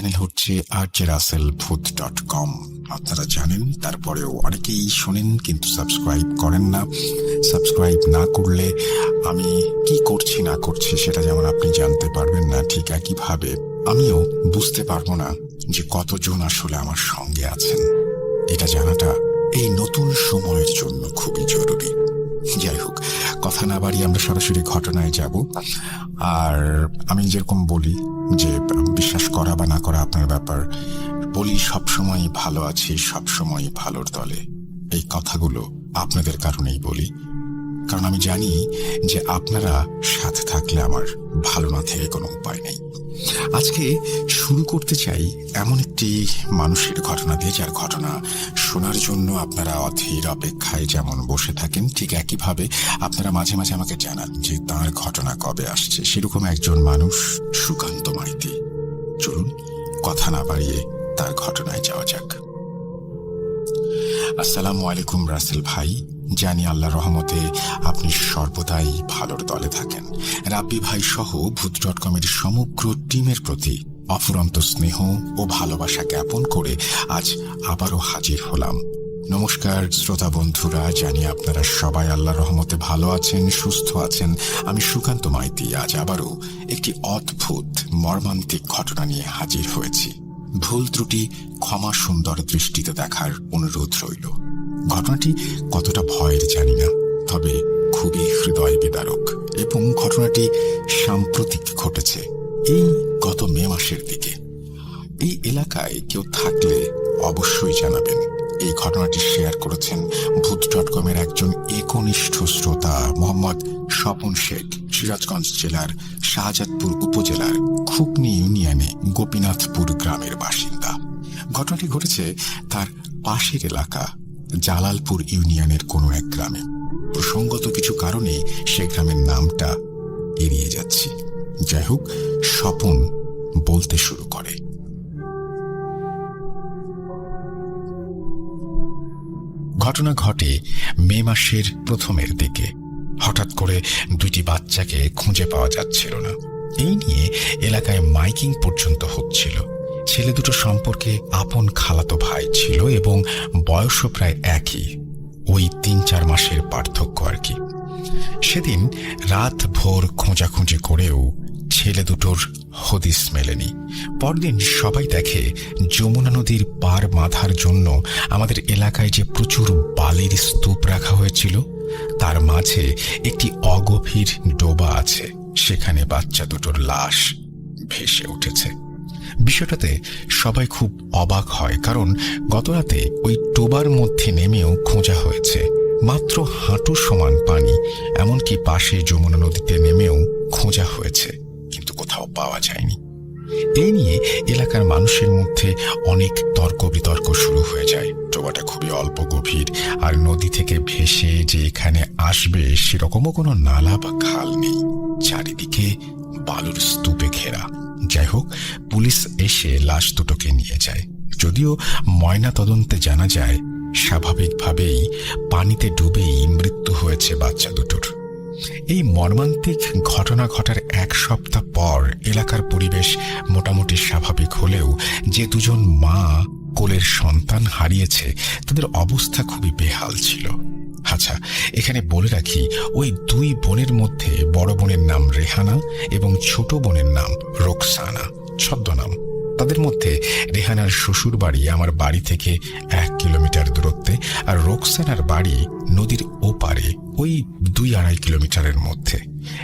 Channel হচ্ছে RJRussellBhut.com। আপনারা জানেন, তারপরেও অনেকেই শোনেন কিন্তু সাবস্ক্রাইব করেন না। সাবস্ক্রাইব না করলে আমি কি করছি না করছি সেটা যেমন আপনি জানতে পারবেন না, ঠিক একইভাবে আমিও বুঝতে পারবো না যে কতজন আসলে আমার সঙ্গে আছেন। এটা জানাটা এই নতুন সময়ের জন্য খুবই জরুরি। যাই হোক, কথা না বাড়িয়ে আমরা সরাসরি ঘটনায় যাব। আর আমি যেরকম বলি যে বিশ্বাস করা বা না করা আপনার ব্যাপার, বলি সবসময় ভালো আছি, সবসময় ভালোর দলে। এই কথাগুলো আপনাদের কারণেই বলি, কারণ আমি জানি যে আপনারা সাথে থাকলে আমার ভালো না থেকে কোনো উপায় নেই। আজকে শুরু করতে চাই এমন একটি মানুষের ঘটনা দিয়ে, যার ঘটনা শোনার জন্য আপনারা অধীর অপেক্ষায় যেমন বসে থাকেন, ঠিক একইভাবে আপনারা মাঝে মাঝে আমাকে জানান যে তাঁর ঘটনা কবে আসছে। সেরকম একজন মানুষ সুকান্ত মাইতি। চলুন কথা না বাড়িয়ে তার ঘটনায় যাওয়া যাক। আসসালামু আলাইকুম রাসেল ভাই। জানি আল্লাহর রহমতে আপনি সর্বদাই ভালোর দলে থাকেন। রাব্বি ভাই সহ ভূত.com এর সমগ্র টিমের প্রতি অফুরন্ত স্নেহ ও ভালোবাসা জ্ঞাপন করে আজ আবারও হাজির হলাম। নমস্কার শ্রোতা বন্ধুরা, জানি আপনারা সবাই আল্লাহর রহমতে ভালো আছেন, সুস্থ আছেন। আমি সুকান্ত মাইতি আজ আবারও একটি অদ্ভুত মর্মান্তিক ঘটনা নিয়ে হাজির হয়েছি। ভুল ত্রুটি ক্ষমা সুন্দর দৃষ্টিতে দেখার অনুরোধ রইল। ঘটনাটি কতটা ভয়ের জানি না, তবে খুবই হৃদয় বিদারক এবং ঘটনাটি সাম্প্রতিক ঘটেছে এই গত মে মাসের দিকে। এই এলাকায় কেউ থাকলে অবশ্যই জানাবেন। এই ঘটনাটি শেয়ার করেছেন ভূত.com এর একজন একনিষ্ঠ শ্রোতা মোহাম্মদ স্বপন শেখ, সিরাজগঞ্জ জেলার শাহজাদপুর উপজেলার খুকনি ইউনিয়নে গোপীনাথপুর গ্রামের বাসিন্দা। ঘটনাটি ঘটেছে তার পাশের এলাকা জালালপুর ইউনিয়নের কোনো এক গ্রামে। প্রসঙ্গত কিছু কারণে সে গ্রামের নামটা এড়িয়ে যাচ্ছি। যাই হোক, স্বপন বলতে শুরু করে। ঘটনা ঘটে মে মাসের প্রথমের দিকে। হঠাৎ করে দুটি বাচ্চাকে খুঁজে পাওয়া যাচ্ছিল না। এই নিয়ে এলাকায় মাইকিং পর্যন্ত হচ্ছিল। ছেলে দুটো সম্পর্কে আপন খালাতো ভাই ছিল এবং বয়সও প্রায় একই, ওই ৩-৪ মাসের পার্থক্য আর কি। সেদিন রাত ভোর খোঁজাখুঁজি করেও ছেলে দুটোর হদিস মেলেনি। পরদিন সবাই দেখে যমুনা নদীর পার বাঁধার জন্য আমাদের এলাকায় যে প্রচুর বালির স্তূপ রাখা হয়েছিল, তার মাঝে একটি অগভীর ডোবা আছে। সেখানে বাচ্চা দুটোর লাশ ভেসে উঠেছে। বিষয়টাতে সবাই খুব অবাক হয়, কারণ গতরাতে ওই ডোবার মধ্যে নেমেও খোঁজা হয়েছে। মাত্র হাঁটু সমান পানি, এমনকি পাশে যমুনা নদীতে নেমেও খোঁজা হয়েছে, কিন্তু কোথাও পাওয়া যায়নি। এই নিয়ে এলাকার মানুষের মধ্যে অনেক তর্ক বিতর্ক শুরু হয়ে যায়। ডোবাটা খুবই অল্প গভীর, আর নদী থেকে ভেসে যে এখানে আসবে সেরকমও কোনো নালা বা খাল নেই। চারিদিকে বালুর স্তূপে ঘেরা। যাই হোক, পুলিশ এসে লাশ দুটোকে নিয়ে যায়। যদিও ময়না তদন্তে জানা যায় স্বাভাবিকভাবেই পানিতে ডুবেই মৃত্যু হয়েছে বাচ্চা দুটোর। এই মর্মান্তিক ঘটনা ঘটার ১ সপ্তাহ পর এলাকার পরিবেশ মোটামুটি স্বাভাবিক হলেও যে দুজন মা কোলের সন্তান হারিয়েছে তাদের অবস্থা খুবই বেহাল ছিল। আচ্ছা, এখানে বলে রাখি, ওই ২ বোনের মধ্যে বড় বোনের নাম রেহানা এবং ছোট বোনের নাম রোকসানা, ছদ্মনাম। তাদের মধ্যে রেহানার শ্বশুর বাড়ি আমার বাড়ি থেকে ১ কিলোমিটার দূরত্বে, আর রোকসানার বাড়ি নদীর ওপারে ওই ২-২.৫ কিলোমিটারের মধ্যে,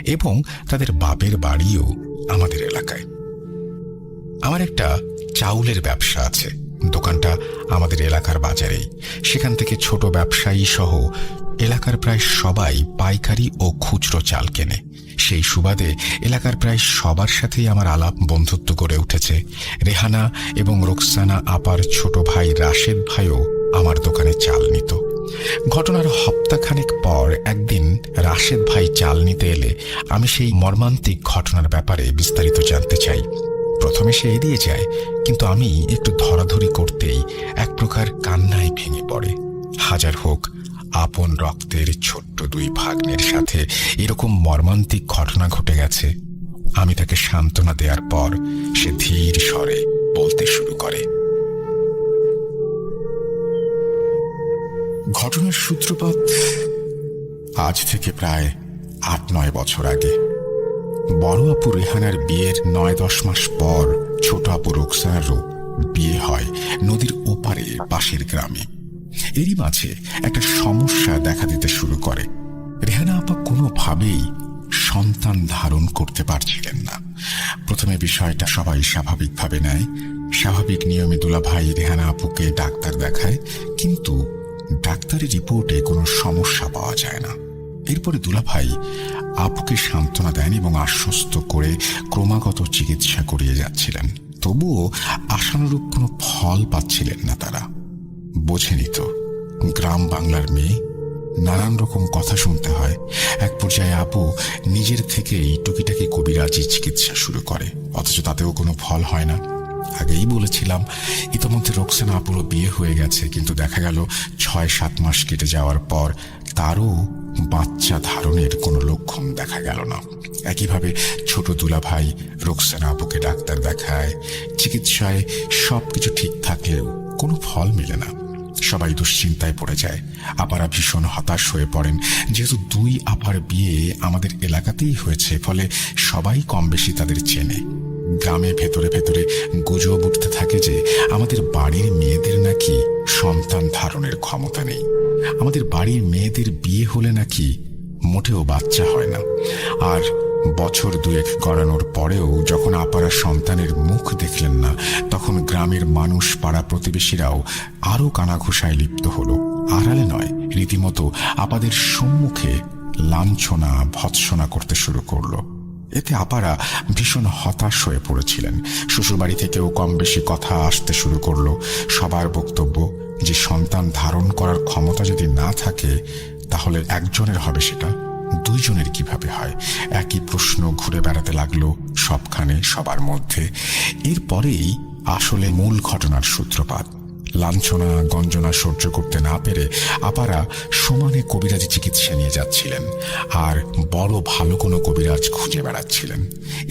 এবং তাদের বাপের বাড়িও আমাদের এলাকায়। আমার একটা চাউলের ব্যবসা আছে। দোকানটা আমাদের এলাকার বাজারেই। সেখান থেকে ছোট ব্যবসায়ী সহ এলাকার প্রায় সবাই পাইকারি ও খুচরো চাল কেনে। সেই সুবাদে এলাকার প্রায় সবার সাথেই আমার আলাপ বন্ধুত্ব গড়ে উঠেছে। রেহানা এবং রোকসানা আপার ছোট ভাই রাশেদ ভাইও আমার দোকানে চাল নিত। ঘটনার হপ্তাখানেক পর একদিন রাশেদ ভাই চাল নিতে এলে আমি সেই মর্মান্তিক ঘটনার ব্যাপারে বিস্তারিত জানতে চাই। প্রথমে সে এড়িয়ে যায়, কিন্তু আমি একটু ধরাধরি করতেই এক প্রকার কান্নায় ভেঙে পড়ে। হাজার হোক, আপন রক্তের ছোট্ট ২ ভাগ্নের সাথে এরকম মর্মান্তিক ঘটনা ঘটে গেছে। আমি তাকে সান্ত্বনা দেওয়ার পর সে ধীর স্বরে বলতে সূত্রপাত আজ থেকে প্রায় ৮-৯ বছর আগে। বড় আপু রেহানার বিয়ের ৯-১০ মাস পর ছোট আপু রোকসানারও বিয়ে হয় নদীর ওপারে পাশের গ্রামে। এরই মাঝে একটা সমস্যা দেখা দিতে শুরু করে। রেহানা আপা কোনোভাবেই সন্তান ধারণ করতে পারছিলেন না। প্রথমে বিষয়টা সবাই স্বাভাবিকভাবে নেয়। স্বাভাবিক নিয়মে দুলাভাই রেহানা আপুকে ডাক্তার দেখায়, কিন্তু ডাক্তারের রিপোর্টে কোনো সমস্যা পাওয়া যায় না। এরপরে দুলাভাই আপুকে সান্ত্বনা দেন এবং আশ্বস্ত করে ক্রমাগত চিকিৎসা করিয়ে যাচ্ছিলেন। তবুও আশানুরূপ কোনো ফল পাচ্ছিলেন না তারা। বোঝেনি তো, গ্রাম বাংলার মেয়ে, নানান রকম কথা শুনতে হয়। এক পর্যায়ে আপু নিজের থেকেই টুকিটাকি কবিরাজি চিকিৎসা শুরু করে, অথচ তাতেও কোনো ফল হয় না। আগেই বলেছিলাম ইতোমধ্যে রোকসানা আপুরও বিয়ে হয়ে গেছে, কিন্তু দেখা গেল ৬-৭ মাস কেটে যাওয়ার পর তারও বাচ্চা ধারণের কোনো লক্ষণ দেখা গেল না। একইভাবে ছোট দুলাভাই রোকসানা আপুকে ডাক্তার দেখায়, চিকিৎসায় সবকিছু ঠিক থাকলেও কোনো ফল মেলে না। সবাই দুশ্চিন্তায় পড়ে যায়। আপারা ভীষণ হতাশ হয়ে পড়েন, যেহেতু ২ আপার বিয়ে আমাদের এলাকাতেই হয়েছে, ফলে সবাই কম বেশি তাদের চেনে। গ্রামে ভেতরে ভেতরে গুজব উঠতে থাকে যে আমাদের বাড়ির মেয়েদের নাকি সন্তান ধারণের ক্ষমতা নেই। আমাদের বাড়ির মেয়েদের বিয়ে হলে নাকি মোটেও বাচ্চা হয় না। আর বছর ২-১ গড়ানোর পরেও যখন আপারা সন্তানের মুখ দেখলেন না, তখন গ্রামের মানুষ, পাড়া প্রতিবেশীরাও আরো কানাঘুষায় লিপ্ত হলো। আড়ালে নয়, রীতিমতো আপাদের সম্মুখে লাঞ্ছনা ভৎসনা করতে শুরু করলো। এতে আপারা ভীষণ হতাশ হয়ে পড়েছিলেন। শ্বশুরবাড়ি থেকেও কম বেশি কথা আসতে শুরু করলো। সবার বক্তব্য যে সন্তান ধারণ করার ক্ষমতা যদি না থাকে তাহলে একজনের হবে, সেটা ২ জনের কিভাবে হয়? একই প্রশ্ন ঘুরে বেড়াতে লাগলো সবখানে, সবার মধ্যে। এরপরেই আসলে মূল ঘটনার সূত্রপাত। লাঞ্ছনা গঞ্জনা সহ্য করতে না পেরে আপারা সমানে কবিরাজি চিকিৎসা নিয়ে যাচ্ছিলেন, আর বড় ভালো কোনো কবিরাজ খুঁজে বেড়াচ্ছিলেন।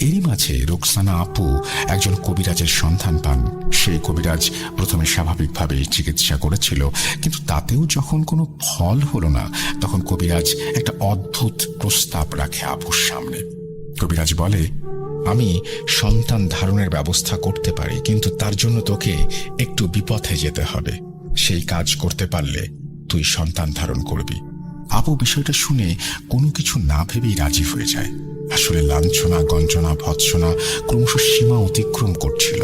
এরই মাঝে রোকসানা আপু একজন কবিরাজের সন্ধান পান। সেই কবিরাজ প্রথমে স্বাভাবিকভাবেই চিকিৎসা করেছিল, কিন্তু তাতেও যখন কোনো ফল হলো না, তখন কবিরাজ একটা অদ্ভুত প্রস্তাব রাখে আপুর সামনে। কবিরাজ বলে, আমি সন্তান ধারণের ব্যবস্থা করতে পারি, কিন্তু তার জন্য তোকে একটু বিপথে যেতে হবে। সেই কাজ করতে পারলে তুই সন্তান ধারণ করবি। আপু বিষয়টা শুনে কোনো কিছু না ভেবেই রাজি হয়ে যায়। আসলে লাঞ্ছনা গঞ্জনা ভৎসনা ক্রমশ সীমা অতিক্রম করছিল।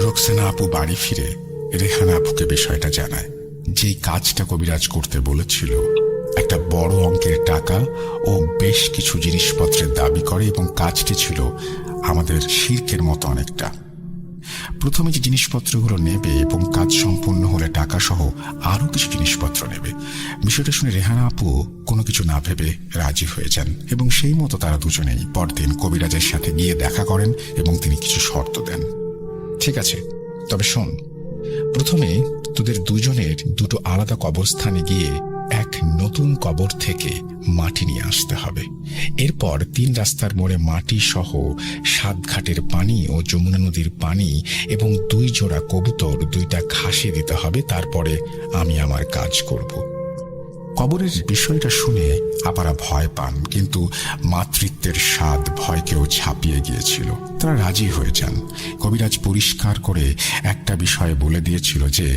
রোকসানা আপু বাড়ি ফিরে রেহানা আপুকে বিষয়টা জানায়। যেই কাজটা কবিরাজ করতে বলেছিল, একটা বড় অঙ্কের টাকা ও বেশ কিছু জিনিসপত্রের দাবি করে, এবং কাজটি ছিল আমাদের শিরকের মতো অনেকটা। প্রথমে যে জিনিসপত্রগুলো নেবে এবং কাজ সম্পূর্ণ হলে টাকা সহ আরো কিছু জিনিসপত্র নেবে। বিষয়টা শুনে রেহানা আপু কোনো কিছু না ভেবে রাজি হয়ে যান, এবং সেই মতো তারা দুজনেই পরদিন কবিরাজের সাথে গিয়ে দেখা করেন এবং তিনি কিছু শর্ত দেন। ঠিক আছে, তবে শোন, প্রথমে তোদের দুজনের দুটো আলাদা কবরস্থানে গিয়ে এক নতুন কবর থেকে মাটি নিয়ে আসতে হবে। এরপর ৩ রাস্তার মোড়ে মাটি সহ ৭ ঘাটের পানি ও যমুনা নদীর পানি এবং ২ জোড়া কবুতর ২টা ঘাসে দিতে হবে। তারপরে আমি আমার কাজ করব। কবরের বিষয়টা শুনে আপারা ভয় পান, কিন্তু মাতৃত্বের স্বাদ ভয়কেও ছাপিয়ে গিয়েছিল। তারা রাজি হয়ে যান। কবিরাজ পরিষ্কার করে একটা বিষয় বলে দিয়েছিল যে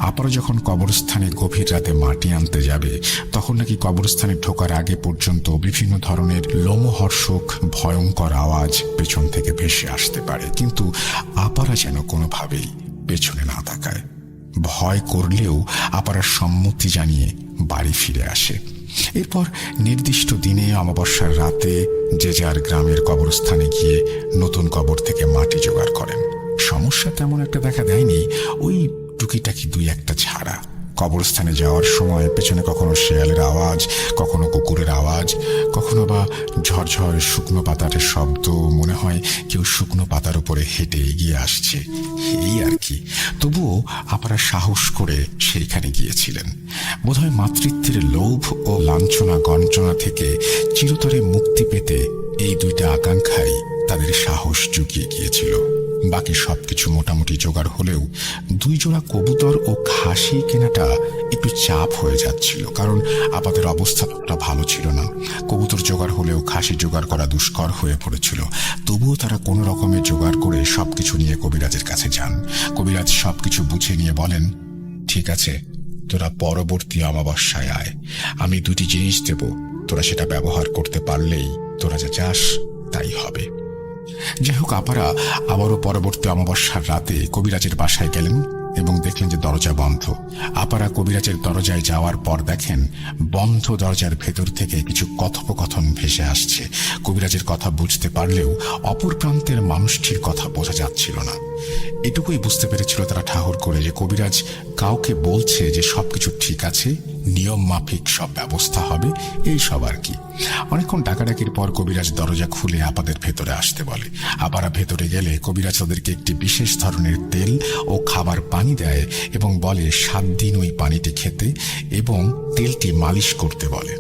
আপারা যখন কবরস্থানে গভীর রাতে মাটি আনতে যাবে, তখন নাকি কবরস্থানে ঢোকার আগে পর্যন্ত বিভিন্ন ধরনের লোমহর্ষক ভয়ঙ্কর আওয়াজ পেছন থেকে ভেসে আসতে পারে, কিন্তু আপারা যেন কোনোভাবেই পেছনে না তাকায়। ভয় করলেও আপারা সম্মতি জানিয়ে বাড়ি ফিরে আসে। এরপর নির্দিষ্ট দিনে অমাবস্যার রাতে যে যার গ্রামের কবরস্থানে গিয়ে নতুন কবর থেকে মাটি জোগাড় করেন। সমস্যা তেমন একটা দেখা দেয়নি, ওই টুকিটাকি ২-১টা ছাড়া। কবরস্থানে যাওয়ার সময় পেছনে কখনো শেয়ালের আওয়াজ, কখনো কুকুরের আওয়াজ, কখনো বা ঝরঝর শুকনো পাতার শব্দ, মনে হয় কেউ শুকনো পাতার উপরে হেঁটে এগিয়ে আসছে, এই আর কি। তবুও আপনারা সাহস করে সেইখানে গিয়েছিলেন। বোধহয় মাতৃত্বের লোভ ও লাঞ্ছনা গঞ্জনা থেকে চিরতরে মুক্তি পেতে এই ২টা আকাঙ্ক্ষাই তাদের সাহস জুগিয়ে গিয়েছিল। বাকি সবকিছু মোটামুটি জোগাড় হলেও 2 জোড়া কবুতর ও খাসি কেনাটা একটু চাপ হয়ে যাচ্ছিল, কারণ আপাদের অবস্থাটা ভালো ছিল না। কবুতর জোগাড় হলেও খাসি জোগাড় করা দুষ্কর হয়ে পড়েছিল। তবুও তারা কোনো রকমে জোগাড় করে সবকিছু নিয়ে কবিরাজের কাছে যান। কবিরাজ সবকিছু বুঝে নিয়ে বলেন, ঠিক আছে, তোরা পরবর্তী অমাবস্যায় আয়, আমি 2টি জিনিস দেব, তোরা সেটা ব্যবহার করতে পারলেই তোরা যা চাস তাই হবে। যাই হোক, আপারা আবারও পরবর্তী অমাবস্যার রাতে কবিরাজের বাসায় গেলেন এবং দেখলেন যে দরজা বন্ধ। আপারা কবিরাজের দরজায় যাওয়ার পর দেখেন বন্ধ দরজার ভেতর থেকে কিছু কথোপকথন ভেসে আসছে। কবিরাজের কথা বুঝতে পারলেও অপর প্রান্তের মানুষটির কথা বোঝা যাচ্ছিল না। এটুকুই বুঝতে পেরেছিল তারা ঠাহর করে যে কবিরাজ কাউকে বলছে যে সবকিছু ঠিক আছে, নিয়ম মাফিক সব ব্যবস্থা হবে, এই সব আর কি। অনেকক্ষণ ডাকাডাকির পর কবিরাজ দরজা খুলে আপাদের ভেতরে আসতে বলে। আপারা ভেতরে গেলে কবিরাজ তাদেরকে একটি বিশেষ ধরনের তেল ও খাবার পানি দেয় এবং বলে 7 দিন ওই পানিটি খেতে এবং তেলটি মালিশ করতে বলে।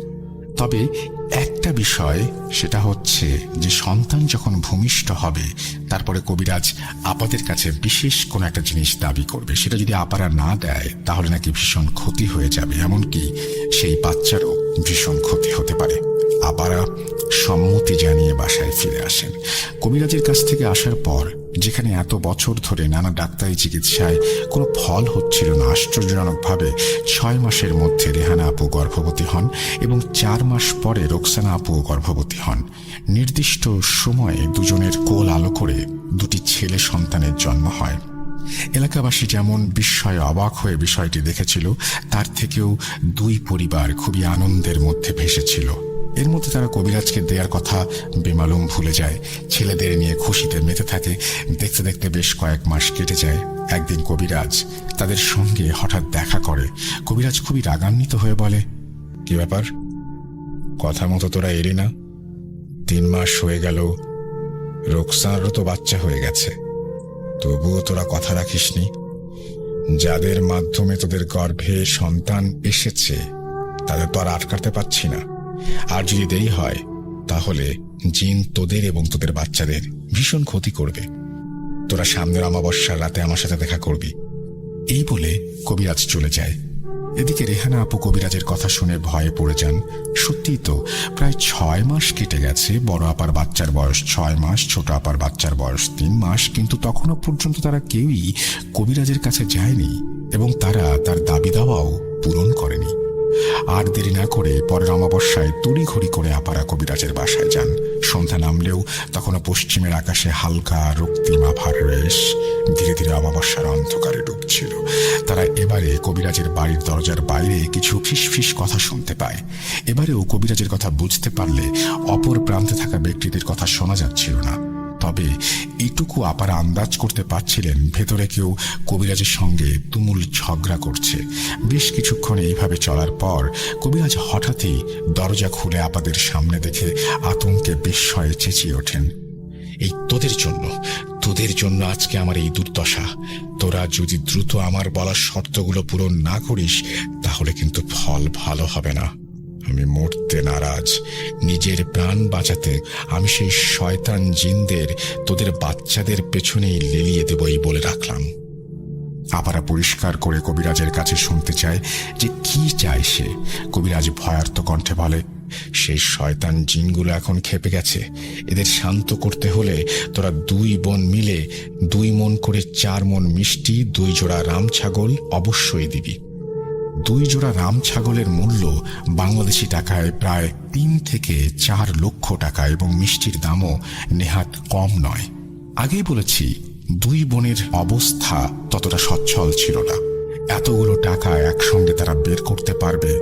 তবে একটা বিষয়, সেটা হচ্ছে যে সন্তান যখন ভূমিষ্ঠ হবে তারপরে কবিরাজ আপাদের কাছে বিশেষ কোনো একটা জিনিস দাবি করবে। সেটা যদি আপারা না দেয় তাহলে নাকি ভীষণ ক্ষতি হয়ে যাবে, এমনকি সেই বাচ্চারও ভীষণ ক্ষতি হতে পারে। আপারা সম্মতি জানিয়ে বাসায় ফিরে আসেন। কবিরাজের কাছ থেকে আসার পর যেখানে এত বছর ধরে নানা ডাক্তারি চিকিৎসায় কোনো ফল হচ্ছিল না, আশ্চর্যজনকভাবে 6 মাসের মধ্যে রেহানা আপু গর্ভবতী হন এবং 4 মাস পরে রোকসানা আপুও গর্ভবতী হন। নির্দিষ্ট সময়ে দুজনের কোল আলো করে 2টি ছেলে সন্তানের জন্ম হয়। এলাকাবাসী যেমন বিস্ময়ে অবাক হয়ে বিষয়টি দেখেছিল, তার থেকেও 2 পরিবার খুবই আনন্দের মধ্যে ভেসেছিল। এর মধ্যে তারা কবিরাজকে দেওয়ার কথা বেমালুম ভুলে যায়। ছেলেদের নিয়ে খুশিতে মেতে থাকে। দেখতে দেখতে বেশ কয়েক মাস কেটে যায়। একদিন কবিরাজ তাদের সঙ্গে হঠাৎ দেখা করে। কবিরাজ খুবই রাগান্বিত হয়ে বলে, কি ব্যাপার, কথা মতো তোরা এলি না? 3 মাস হয়ে গেল, রোকসানারও তো বাচ্চা হয়ে গেছে, তবুও তোরা কথা রাখিসনি। যাদের মাধ্যমে তোদের গর্ভে সন্তান এসেছে তাদের তো আর আটকাতে পারছি না। আর যদি দেরি হয় তাহলে জিন তোদের এবং তোদের বাচ্চাদের ভীষণ ক্ষতি করবে। তোরা সামনের অমাবস্যার রাতে আমার সাথে দেখা করবি। এই বলে কবিরাজ চলে যায়। এদিকে রেহানা আপু কবিরাজের কথা শুনে ভয়ে পড়ে যান। সত্যিই তো প্রায় 6 মাস কেটে গেছে। বড় আপার বাচ্চার বয়স 6 মাস, ছোট আপার বাচ্চার বয়স 3 মাস, কিন্তু তখনও পর্যন্ত তারা কেউই কবিরাজের কাছে যায়নি এবং তারা তার দাবি দাওয়াও পূরণ করেনি। আর দেরি না করে পরের অমাবস্যায় তড়িঘড়ি করে আপারা কবিরাজের বাসায় যান। সন্ধ্যা নামলেও তখনও পশ্চিমের আকাশে হালকা রক্তিম আভার রেশ ধীরে ধীরে অমাবস্যার অন্ধকারে ডুবছিল। তারা এবারে কবিরাজের বাড়ির দরজার বাইরে কিছু ফিসফিস কথা শুনতে পায়। এবারেও কবিরাজের কথা বুঝতে পারলে অপর প্রান্তে থাকা ব্যক্তিদের কথা শোনা যাচ্ছিল না। তবে এইটুকু আপারা আন্দাজ করতে পারছিলেন ভেতরে কেউ কবিরাজের সঙ্গে তুমুল ঝগড়া করছে। বেশ কিছুক্ষণ এইভাবে চলার পর কবিরাজ হঠাৎই দরজা খুলে আপাদের সামনে দেখে আতঙ্কে বিস্ময়ে চেঁচিয়ে ওঠেন, এই তোদের জন্য আজকে আমার এই দুর্দশা। তোরা যদি দ্রুত আমার বলা শর্তগুলো পূরণ না করিস তাহলে কিন্তু ফল ভালো হবে না। আমি মরতে নারাজ। নিজের প্রাণ বাঁচাতে আমি সেই শয়তান জিনদের তোদের বাচ্চাদের পেছনেই লেলিয়ে দেবই বলে রাখলাম। আপারা পরিষ্কার করে কবিরাজের কাছে শুনতে চায় যে কি চায় সে। কবিরাজ ভয়ার্ত কণ্ঠে বলে, সেই শয়তান জিনগুলো এখন খেপে গেছে। এদের শান্ত করতে হলে তোরা 2 বোন মিলে 2 মণ করে 4 মণ মিষ্টি, 2 জোড়া রাম ছাগল অবশ্যই দিবি। 2 জোড়া রাম ছাগলের মূল্য বাংলাদেশি টাকায় প্রায় 3 থেকে 4 লক্ষ টাকা এবং মিষ্টির দামও নেহাত কম নয়। আগেই বলেছি 2 বোনের অবস্থা ততটা সচ্ছল ছিল না। এতগুলো টাকা একসঙ্গে তারা বের করতে পারবে?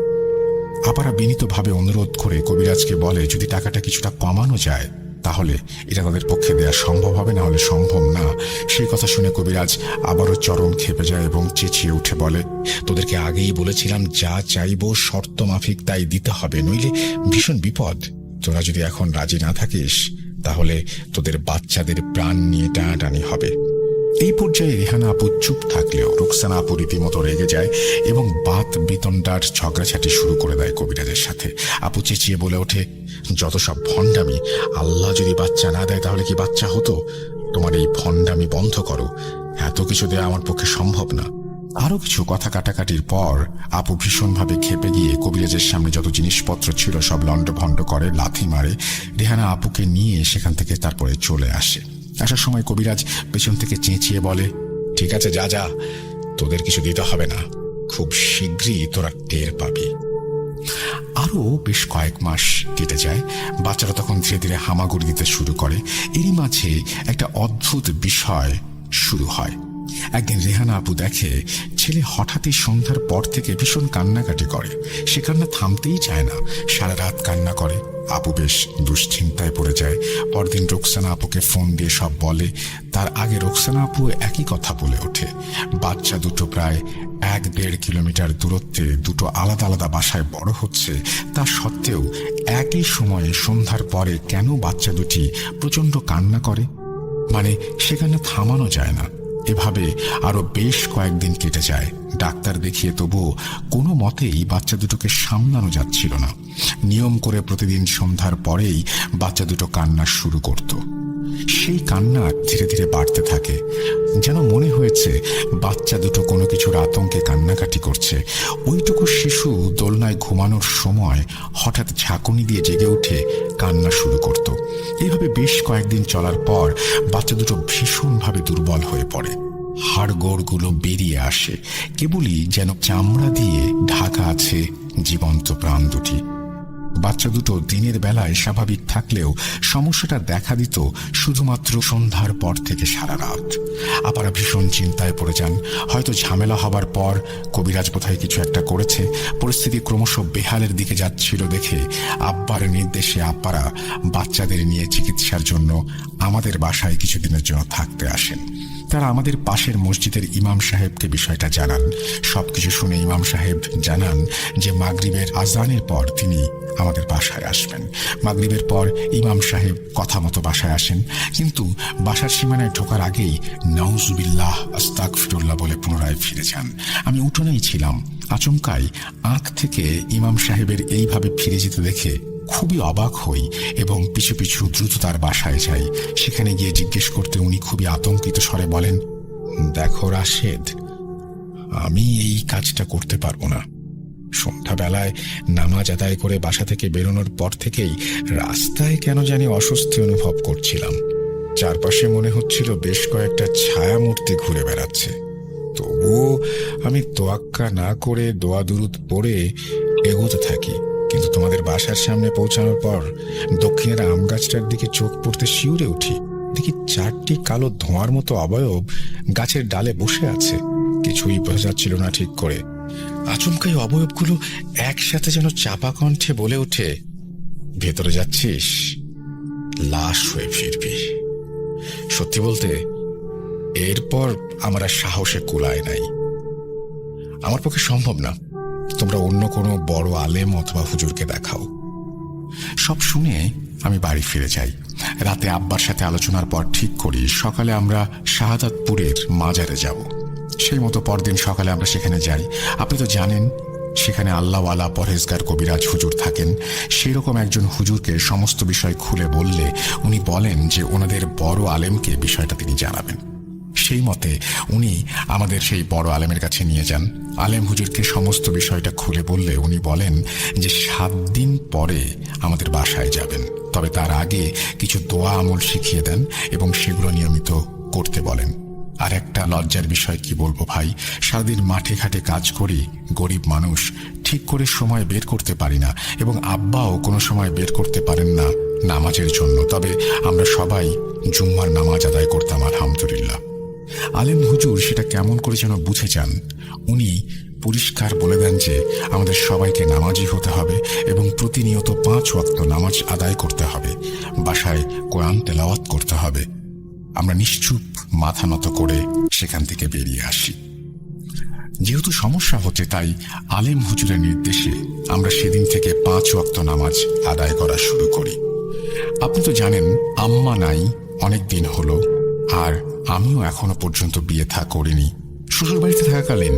আপারা বিনীতভাবে অনুরোধ করে কবিরাজকে বলে যদি টাকাটা কিছুটা কমানো যায় তাহলে এটা তাদের পক্ষে দেয়া সম্ভব হবে, না হলে সম্ভব না। সেই কথা শুনে কবিরাজ আবারও চরম খেপে যায় এবং চেঁচিয়ে উঠে বলে, তোদেরকে আগেই বলেছিলাম যা চাইবো শর্ত মাফিক তাই দিতে হবে, নইলে ভীষণ বিপদ। তোরা যদি এখন রাজি না থাকিস তাহলে তোদের বাচ্চাদের প্রাণ নিয়ে টানাটানি হবে। এই পর্যায়ে রেহানা আপু চুপ থাকলেও রোকসানা আপু রীতিমতো রেগে যায় এবং বাত বিতণ্ডার ঝগড়াঝাটি শুরু করে দেয় কবিরাজের সাথে। আপু চেঁচিয়ে বলে ওঠে, যত সব ভণ্ডামি! আল্লাহ যদি বাচ্চা না দেয় তাহলে কি বাচ্চা হতো? তোমার এই ভণ্ডামি বন্ধ করো, এত কিছু দেয়া আমার পক্ষে সম্ভব না। আরো কিছু কথা কাটাকাটির পর আপু ভীষণভাবে ক্ষেপে গিয়ে কবিরাজের সামনে যত জিনিসপত্র ছিল সব লন্ডভন্ড করে, লাথি মারে। রেহানা আপুকে নিয়ে সেখান থেকে তারপরে চলে আসে। আসার সময় কবিরাজ পেছন থেকে চেঁচিয়ে বলে, ঠিক আছে, যা যা, তোদের কিছু দিতে হবে না, খুব শীঘ্রই তোরা টের পাবি। আরো বেশ কয়েক মাস কেটে যায়। বাচ্চারা তখন ধীরে ধীরে হামাগুড়ি দিতে শুরু করে। এরই মাঝে একটা অদ্ভুত বিষয় শুরু হয়। একদিন রেহানা আপু দেখে ছেলে হঠাৎই সন্ধ্যার পর থেকে ভীষণ কান্নাকাটি করে। সে কান্না থামতেই চায় না, সারা রাত কান্না করে। আপু বেশ দুশ্চিন্তায় পড়ে যায়। পরদিন রোকসানা আপুকে ফোন দিয়ে সব বলে। তার আগে রোকসানা আপু একই কথা বলে ওঠে। বাচ্চা দুটো প্রায় 1-1.5 কিলোমিটার দূরত্বে দুটো আলাদা আলাদা বাসায় বড় হচ্ছে, তা সত্ত্বেও একই সময়ে সন্ধ্যার পরে কেন বাচ্চা দুটি প্রচন্ড কান্না করে, মানে সে কান্না থামানো যায় না। এভাবে আরো বেশ কয়েকদিন কেটে যায়। ডাক্তার দেখিয়ে তবুও কোনো মতেই বাচ্চা দুটোকে সামলানো যাচ্ছিল না। নিয়ম করে প্রতিদিন সন্ধ্যার পরেই বাচ্চা দুটো কান্না শুরু করত। সেই কান্না ধীরে ধীরে বাড়তে থাকে, যেন মনে হয়েছে বাচ্চা দুটো কোনো কিছুর আতঙ্কে কান্নাকাটি করছে। ওইটুকু শিশু দোলনায় ঘুমানোর সময় হঠাৎ ঝাঁকুনি দিয়ে জেগে উঠে কান্না শুরু করত। এইভাবে বেশ কয়েকদিন চলার পর বাচ্চা দুটো ভীষণভাবে দুর্বল হয়ে পড়ে। হাড়গোড়গুলো বেরিয়ে আসে, কেবলই যেন চামড়া দিয়ে ঢাকা আছে জীবন্ত প্রাণ দুটি। বাচ্চা দুটো দিনের বেলায় স্বাভাবিক থাকলেও সমস্যাটা দেখা দিত শুধুমাত্র সন্ধ্যার পর থেকে সারা রাত। আপারা ভীষণ চিন্তায় পড়ে যান। হয়তো ঝামেলা হবার পর কবিরাজ বোধহয় কিছু একটা করেছে। পরিস্থিতি ক্রমশ বেহালের দিকে যাচ্ছিল দেখে আব্বার নির্দেশে আপারা বাচ্চাদের নিয়ে চিকিৎসার জন্য আমাদের বাসায় কিছুদিনের জন্য থাকতে আসেন। তারা আমাদের পাশের মসজিদের ইমাম সাহেবকে বিষয়টা জানান। সবকিছু শুনে ইমাম সাহেব জানান যে মাগরিবের আজানের পর তিনি আমাদের বাসায় আসবেন। মাগরিবের পর ইমাম সাহেব কথা মতো বাসায় আসেন, কিন্তু বাসার সীমানায় ঢোকার আগেই নাউজুবিল্লাহ আস্তাগফিরুল্লাহ বলে পুনরায় ফিরে যান। আমি উঠোনেই ছিলাম। আচমকাই আঁখ থেকে ইমাম সাহেবের এইভাবে ফিরে যেতে দেখে খুবই অবাক হই এবং পিছু পিছু দ্রুত তার বাসায় যাই। সেখানে গিয়ে জিজ্ঞেস করতে উনি খুবই আতঙ্কিত স্বরে বলেন, দেখো রাশেদ, আমি এই কাজটা করতে পারবো না। সন্ধ্যাবেলায় নামাজ আদায় করে বাসা থেকে বেরোনোর পর থেকেই রাস্তায় কেন জানি অস্বস্তি অনুভব করছিলাম। চারপাশে মনে হচ্ছিল বেশ কয়েকটা ছায়া মূর্তি ঘুরে বেড়াচ্ছে। তবুও আমি তোয়াক্কা না করে দোয়া দুরুদ পড়ে এগোতে থাকি। কিন্তু তোমাদের বাসার সামনে পৌঁছানোর পর দক্ষিণের আম গাছটার দিকে চোখ পড়তে শিউরে উঠি। দেখি 4টি কালো ধোঁয়ার মতো অবয়ব গাছের ডালে বসে আছে। কিছুই বোঝা যাচ্ছিল না ঠিক করে। আচমকাই অবয়বগুলো একসাথে যেন চাপা কণ্ঠে বলে ওঠে, ভেতরে যাচ্ছিস, লাশ হয়ে ফিরবি। সত্যি বলতে এরপর আমার আর সাহসে কুলায় নাই। আমার পক্ষে সম্ভব না, তোমরা অন্য কোনো বড় আলেম অথবা হুজুরকে দেখাও। সব শুনে আমি বাড়ি ফিরে যাই। রাতে আব্বার সাথে আলোচনার পর ঠিক করি সকালে আমরা শাহাদাতপুরের মাজারে যাব। সেই মতো পরদিন সকালে আমরা সেখানে যাই। আপনি তো জানেন সেখানে আল্লাহওয়ালা পরহেজগার কবিরাজ হুজুর থাকেন। সেই রকম একজন হুজুরকে সমস্ত বিষয় খুলে বললে উনি বলেন যে ওনাদের বড় আলেমকে বিষয়টা তিনি জানাবেন। সেই মতে উনি আমাদের সেই বড় আলেমের কাছে নিয়ে যান। আলেম হুজুরকে সমস্ত বিষয়টা খুলে বললে উনি বলেন যে 7 দিন পরে আমাদের বাসায় যাবেন, তবে তার আগে কিছু দোয়া আমল শিখিয়ে দেন এবং সেগুলো নিয়মিত করতে বলেন। আর একটা লজ্জার বিষয় কি বলবো ভাই, সারাদিন মাঠে ঘাটে কাজ করি, গরিব মানুষ, ঠিক করে সময় বের করতে পারি না এবং আব্বাও কোনো সময় বের করতে পারেন না নামাজের জন্য। তবে আমরা সবাই জুম্মার নামাজ আদায় করতাম আলহামদুলিল্লাহ। আলেম হুজুর সেটা কেমন করে যেন বুঝে যান। উনি পরিষ্কার বলে দেন যে আমাদের সবাইকে নামাজি হতে হবে এবং প্রতিনিয়ত 5 ওয়াক্ত নামাজ আদায় করতে হবে, বাসায় কোরআন তেলাওয়াত করতে হবে। আমরা নিশ্চুপ মাথা নত করে সেখান থেকে বেরিয়ে আসি। যেহেতু সমস্যা হচ্ছে তাই আলেম হুজুরের নির্দেশে আমরা সেদিন থেকে 5 ওয়াক্ত নামাজ আদায় করা শুরু করি। আপনি তো জানেন আম্মা নাই অনেক দিন হলো, আর আমিও এখনো পর্যন্ত বিয়ে থা করিনি। শ্বশুরবাড়িতে থাকাকালীন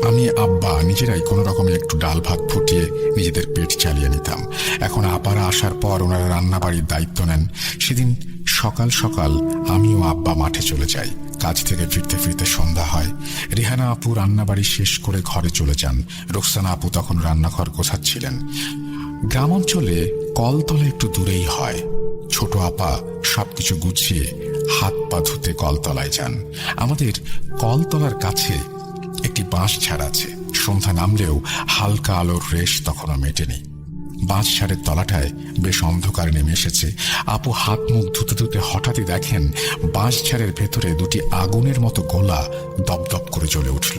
আমি আব্বা নিজেরাই কোনো রকমের একটু ডাল ভাত ফুটিয়ে নিজেদের পেট চালিয়ে নিতাম। এখন আপারা আসার পর ওনারা রান্নাবাড়ির দায়িত্ব নেন। সেদিন সকাল সকাল আমিও আব্বা মাঠে চলে যাই। কাজ থেকে ফিরতে ফিরতে সন্ধ্যা হয়। রেহানা আপু রান্নাবাড়ি শেষ করে ঘরে চলে যান। রোকসানা আপু তখন রান্নাঘর গোছাচ্ছিলেন। গ্রাম অঞ্চলে কলতলা একটু দূরেই হয়। ছোট আপা সবকিছু গুছিয়ে হাত পা ধুতে কলতলায় যান। আমাদের কলতলার কাছে একটি বাঁশঝাড় আছে। সন্ধ্যা নামলেও হালকা আলোর রেশ তখনও মেটেনি। বাঁশঝাড়ের তলাটায় বেশ অন্ধকার নেমে এসেছে। আপু হাত মুখ ধুতে ধুতে হঠাৎই দেখেন বাঁশঝাড়ের ভেতরে দুটি আগুনের মতো গোলা দপদপ করে জ্বলে উঠল।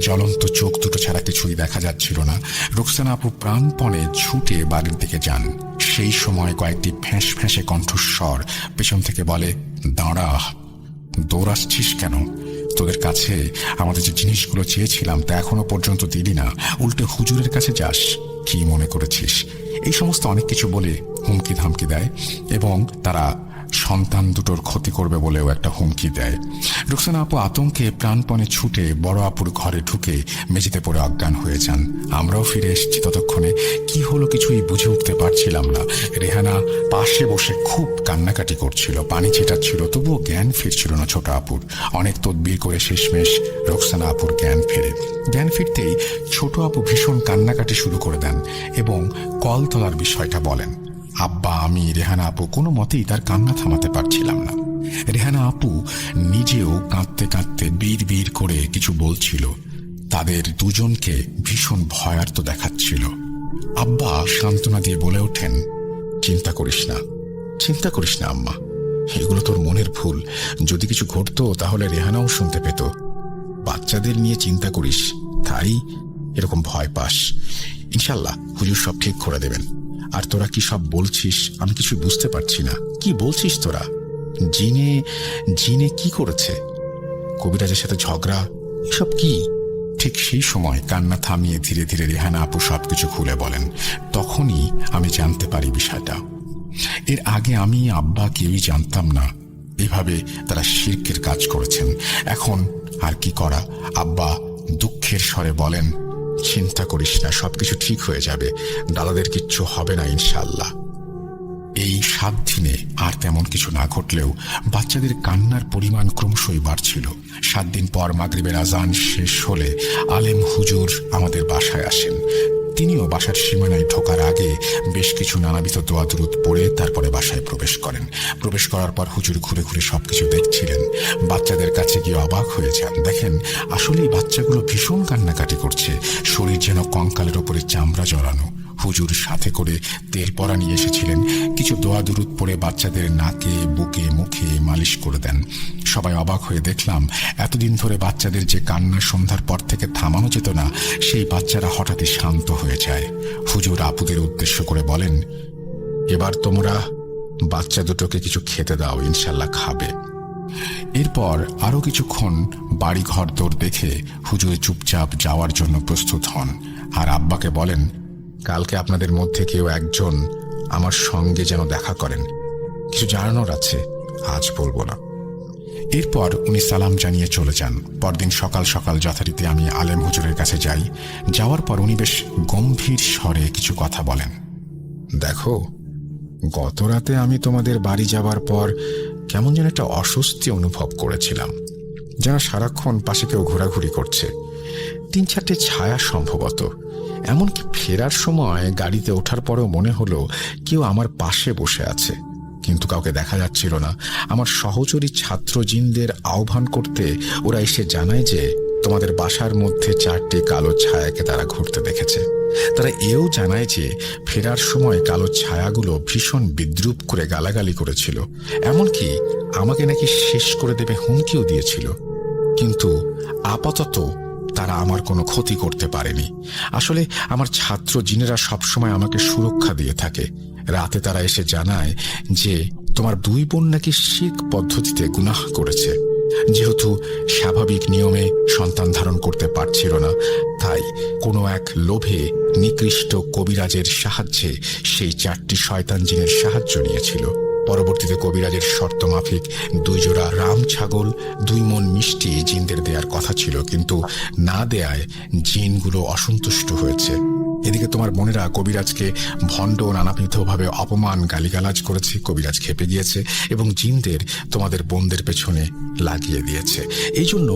জ্বলন্ত চোখ দুটো ছাড়া কিছুই দেখা যাচ্ছিল না। রোকসানা আপু প্রাণপণে ছুটে বাড়ির দিকে যান। সেই সময় কয়েকটি ফ্যাঁস ফ্যাঁসে কণ্ঠস্বর পেছন থেকে বলে, দাঁড়া, দৌড়াচ্ছিস কেন? তোদের কাছে আমাদের যে জিনিসগুলো চেয়েছিলাম তা এখনো পর্যন্ত দিলি না, উল্টে হুজুরের কাছে যাস। কি মনে করেছিস? এই সমস্ত অনেক কিছু বলে হুমকি ধামকি দেয় এবং তারা সন্তান দুটোর ক্ষতি করবে বলেও একটা হুমকি দেয়। রুকসানা আপু আতঙ্কে প্রাণপণে ছুটে বড় আপুর ঘরে ঢুকে মেঝেতে পড়ে অজ্ঞান হয়ে যান। আমরাও ফিরে এসেছি। ততক্ষণে কি হলো কিছুই বুঝে উঠতে পারছিলাম না। রেহানা পাশে বসে খুব কান্নাকাটি করছিল, পানি ছেটাচ্ছিল, তবুও জ্ঞান ফিরছিল না ছোট আপুর। অনেক তদবির করে শেষমেশ রোকসানা আপুর জ্ঞান ফেরে। জ্ঞান ফিরতেই ছোট আপু ভীষণ কান্নাকাটি শুরু করে দেন এবং কলতলার বিষয়টা বলেন। আব্বা, আমি, রেহানা আপু কোনো মতেই তার কান্না থামাতে পারছিলাম না। রেহানা আপু নিজেও কাঁদতে কাঁদতে বীর বীর করে কিছু বলছিল। তাদের দুজনকে ভীষণ ভয়ার্ত দেখাচ্ছিল। আব্বা সান্ত্বনা দিয়ে বলে ওঠেন, চিন্তা করিস না, চিন্তা করিস না আম্মা, এগুলো তোর মনের ভুল। যদি কিছু ঘটতো তাহলে রেহানাও শুনতে পেত। বাচ্চাদের নিয়ে চিন্তা করিস, তাই এরকম ভয় পাস। ইনশাল্লাহ হুজুর সব ঠিক করে দেবেন। আর তোরা কি সব বলছিস আমি কিছু বুঝতে পারছি না। কি বলছিস তোরা? জিনে জিনে কি করেছে? কবিরাজের সাথে ঝগড়া, এসব কি? ঠিক সেই সময় কান্না থামিয়ে ধীরে ধীরে রেহানা আপু সবকিছু খুলে বলেন। তখনই আমি জানতে পারি বিষয়টা। এর আগে আমি আব্বা কেউই জানতাম না এভাবে তারা শিরকের কাজ করেছেন। এখন আর কি করা? আব্বা দুঃখের স্বরে বলেন, চিন্তা করিস না, সবকিছু ঠিক হয়ে যাবে, দাদাদের কিচ্ছু হবে না ইনশাআল্লাহ। এই 7 দিনে আর তেমন কিছু না ঘটলেও বাচ্চাদের কান্নার পরিমাণ ক্রমশই বাড়ছিল। 7 দিন পর মাগরিবের আজান শেষ হলে আলেম হুজুর আমাদের বাসায় আসেন। তিনিও বাসার সীমানায় ঢোকার আগে বেশ কিছু নানাবিধ দোয়া দুরুদ পড়ে তারপরে বাসায় প্রবেশ করেন। প্রবেশ করার পর হুজুর ঘুরে ঘুরে সবকিছু দেখছিলেন। বাচ্চাদের কাছে গিয়ে অবাক হয়ে যান। দেখেন আসলেই বাচ্চাগুলো ভীষণ কান্নাকাটি করছে, শরীর যেন কঙ্কালের ওপরে চামড়া জড়ানো। হুজুর সাথে করে তেল পরা নিয়ে এসেছিলেন। কিছু দোয়া দুরুদ পড়ে বাচ্চাদের নাকে, বুকে, মুখে মালিশ করে দেন। সবাই অবাক হয়ে দেখলাম এতদিন ধরে বাচ্চাদের যে কান্না সন্ধ্যার পর থেকে থামানো যেত না, সেই বাচ্চারা হঠাৎই শান্ত হয়ে যায়। হুজুর আপুদের উদ্দেশ্য করে বলেন, এবার তোমরা বাচ্চা দুটোকে কিছু খেতে দাও, ইনশাল্লাহ খাবে। এরপর আরো কিছুক্ষণ বাড়ি ঘর দৌড় দেখে হুজুর চুপচাপ যাওয়ার জন্য প্রস্তুত হন। আর আব্বাকে বলেন, কালকে আপনাদের মধ্যে কেউ একজন আমার সঙ্গে যেন দেখা করেন, কিছু জানানোর আছে, আজ বলবো না। এরপর উনি সালাম জানিয়ে চলে যান। পরদিন সকাল সকাল যথারীতি আমি আলেম হুজুরের কাছে যাই। যাওয়ার পর উনি বেশ গম্ভীর স্বরে কিছু কথা বলেন। দেখো, গত রাতে আমি তোমাদের বাড়ি যাবার পর কেমন যেন একটা অস্বস্তি অনুভব করেছিলাম, যেন সারাক্ষণ পাশে কেউ ঘোরাঘুরি করছে। 3-4টে ছায়া সম্ভবত। এমনকি ফেরার সময় গাড়িতে ওঠার পরেও মনে হলো কেউ আমার পাশে বসে আছে, কিন্তু কাউকে দেখা যাচ্ছিল না। আমার সহচরী ছাত্র জিনদের আহ্বান করতে ওরা এসে জানায় যে তোমাদের বাসার মধ্যে 4টে কালো ছায়াকে তারা ঘুরতে দেখেছে। তারা এও জানায় যে ফেরার সময় কালো ছায়াগুলো ভীষণ বিদ্রূপ করে গালাগালি করেছিল, এমনকি আমাকে নাকি শেষ করে দেবে হুমকিও দিয়েছিল। কিন্তু আপাতত তারা আমার কোনো ক্ষতি করতে পারেনি। আসলে আমার ছাত্র জিনেরা সবসময় আমাকে সুরক্ষা দিয়ে থাকে। রাতে তারা এসে জানায় যে তোমার 2 বোন নাকি শিরক পদ্ধতিতে গুনাহ করেছে। যেহেতু স্বাভাবিক নিয়মে সন্তান ধারণ করতে পারছিল না, তাই কোনো এক লোভে নিকৃষ্ট কবিরাজের সাহায্যে সেই 4টি শয়তান জিনের সাহায্য নিয়েছিল। পরবর্তীতে কবিরাজের শর্ত মাফিক 2 জোড়া রাম ছাগল 2 মণ মিষ্টি জিনদের দেওয়ার কথা ছিল, কিন্তু না দেয়ায় জিনগুলো অসন্তুষ্ট হয়েছে। এদিকে তোমার বোনেরা কবিরাজকে ভণ্ড ও নানাবিধভাবে অপমান গালিগালাজ করেছে। কবিরাজ খেপে গিয়েছে এবং জিনদের তোমাদের বোনদের পেছনে লাগিয়ে দিয়েছে। এই জন্য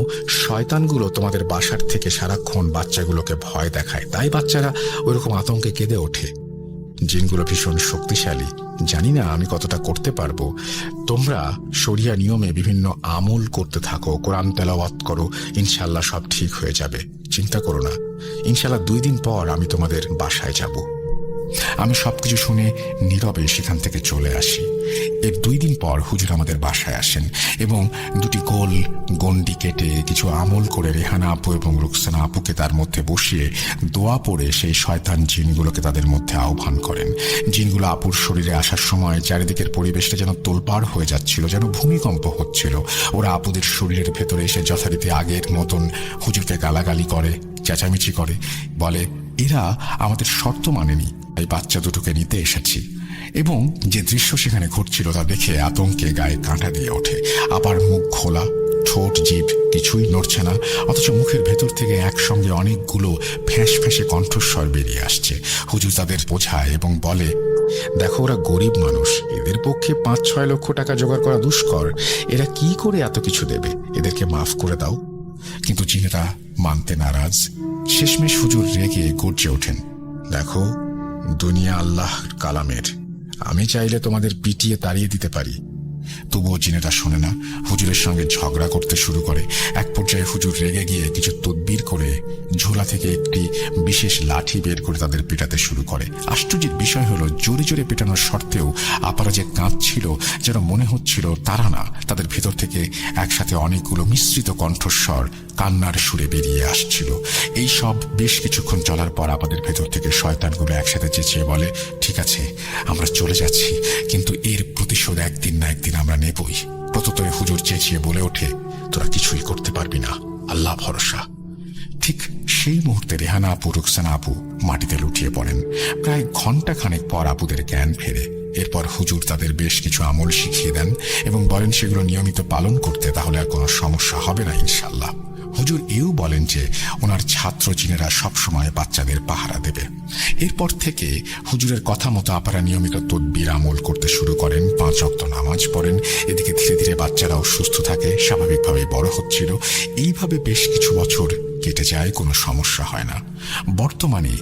শয়তানগুলো তোমাদের বাসার থেকে সারাক্ষণ বাচ্চাগুলোকে ভয় দেখায়, তাই বাচ্চারা ওইরকম আতঙ্কে কেঁদে ওঠে। জিনগুলো ভীষণ শক্তিশালী। জানি না আমি কতটা করতে পারবো। তোমরা শরিয়া নিয়মে বিভিন্ন আমল করতে থাকো, কোরআন তেলাওয়াত করো, ইনশাল্লাহ সব ঠিক হয়ে যাবে, চিন্তা করো না। ইনশাল্লাহ 2 দিন পর আমি তোমাদের বাসায় যাব। আমি সবকিছু শুনে নীরবে সেখান থেকে চলে আসি। এর 2 দিন পর হুজুর আমাদের বাসায় আসেন এবং 2টি গোল গন্ডি কেটে কিছু আমল করে রেহানা আপু এবং রুকসানা আপুকে তার মধ্যে বসিয়ে দোয়া পড়ে সেই শয়তান জিনগুলোকে তাদের মধ্যে আহ্বান করেন। জিনগুলো আপুর শরীরে আসার সময় চারিদিকের পরিবেশটা যেন তোলপাড় হয়ে যাচ্ছিল, যেন ভূমিকম্প হচ্ছিল। ওরা আপুদের শরীরের ভেতরে এসে যথারীতি আগের মতন হুজুরকে গালাগালি করে, চেঁচামেচি করে, বলে এরা আমাদের শর্ত মানেনি, এই বাচ্চা দুটোকে নিতে এসেছি। এবং যে দৃশ্য সেখানে ঘটছিল তা দেখে আতঙ্কে গায়ে কাঁটা দিয়ে ওঠে। আবার মুখ খোলা, ঠোঁট জিভ কিছুই নড়ছে না, অথচ মুখের ভেতর থেকে একসঙ্গে অনেকগুলো ফ্যাঁস ফ্যাঁসে কণ্ঠস্বর বেরিয়ে আসছে। হুজুর তাদের বোঝায় এবং বলে, দেখো ওরা গরিব মানুষ, এদের পক্ষে 5-6 লক্ষ টাকা জোগাড় করা দুষ্কর, এরা কি করে এত কিছু দেবে, এদেরকে মাফ করে দাও। কিন্তু জিনেরা মানতে নারাজ। শেষমেশ হুজুর রেগে গর্জে ওঠেন, দেখো দুনিয়া আল্লাহর কালামের, আমি চাইলে তোমাদের পিটিয়ে তাড়িয়ে দিতে পারি। তবুও জিনেরা শোনে না, হুজুরের সঙ্গে ঝগড়া করতে শুরু করে। এক পর্যায়ে হুজুর রেগে গিয়ে কিছু তদবির করে ঝোলা থেকে একটি বিশেষ লাঠি বের করে তাদের পেটাতে শুরু করে। আশ্চর্যের বিষয় হলো, জোরে জোরে পেটানোর সত্ত্বেও আপারা যে কাঁদছিল, যেন মনে হচ্ছিল তারা না, তাদের ভেতর থেকে একসাথে অনেকগুলো মিশ্রিত কণ্ঠস্বর কান্নার সুরে বেরিয়ে আসছিল। এই সব বেশ কিছুক্ষণ চলার পর আমাদের ভেতর থেকে শয়তানগুলো একসাথে চেঁচিয়ে বলে, ঠিক আছে আমরা চলে যাচ্ছি, কিন্তু এর প্রতিশোধ একদিন না একদিন আমরা নেবই। প্রত্যুত্তরে হুজুর চেঁচিয়ে বলে ওঠে, তোরা কিছুই করতে পারবি না, আল্লাহ ভরসা। ঠিক সেই মুহূর্তে রেহানা আপু রুকসানা আপু মাটিতে লুটিয়ে পড়েন। প্রায় ঘণ্টাখানেক পর আপুদের জ্ঞান ফেরে। এরপর হুজুর তাদের বেশ কিছু আমল শিখিয়ে দেন এবং বলেন সেগুলো নিয়মিত পালন করতে, তাহলে আর কোনো সমস্যা হবে না ইনশাল্লাহ। হুজুর এও বলেন যে ওনার ছাত্র জিনেরা সবসময় বাচ্চাদের পাহারা দেবে। এরপর থেকে হুজুরের কথা মতো আপারা নিয়মিত তদবির আমল করতে শুরু করেন, 5 ওয়াক্ত নামাজ পড়েন। এদিকে ধীরে ধীরে বাচ্চারাও সুস্থ থাকে, স্বাভাবিকভাবে বড় হচ্ছিল। এইভাবে বেশ কিছু বছর কেটে যায়, কোনো সমস্যা হয় না। বর্তমানে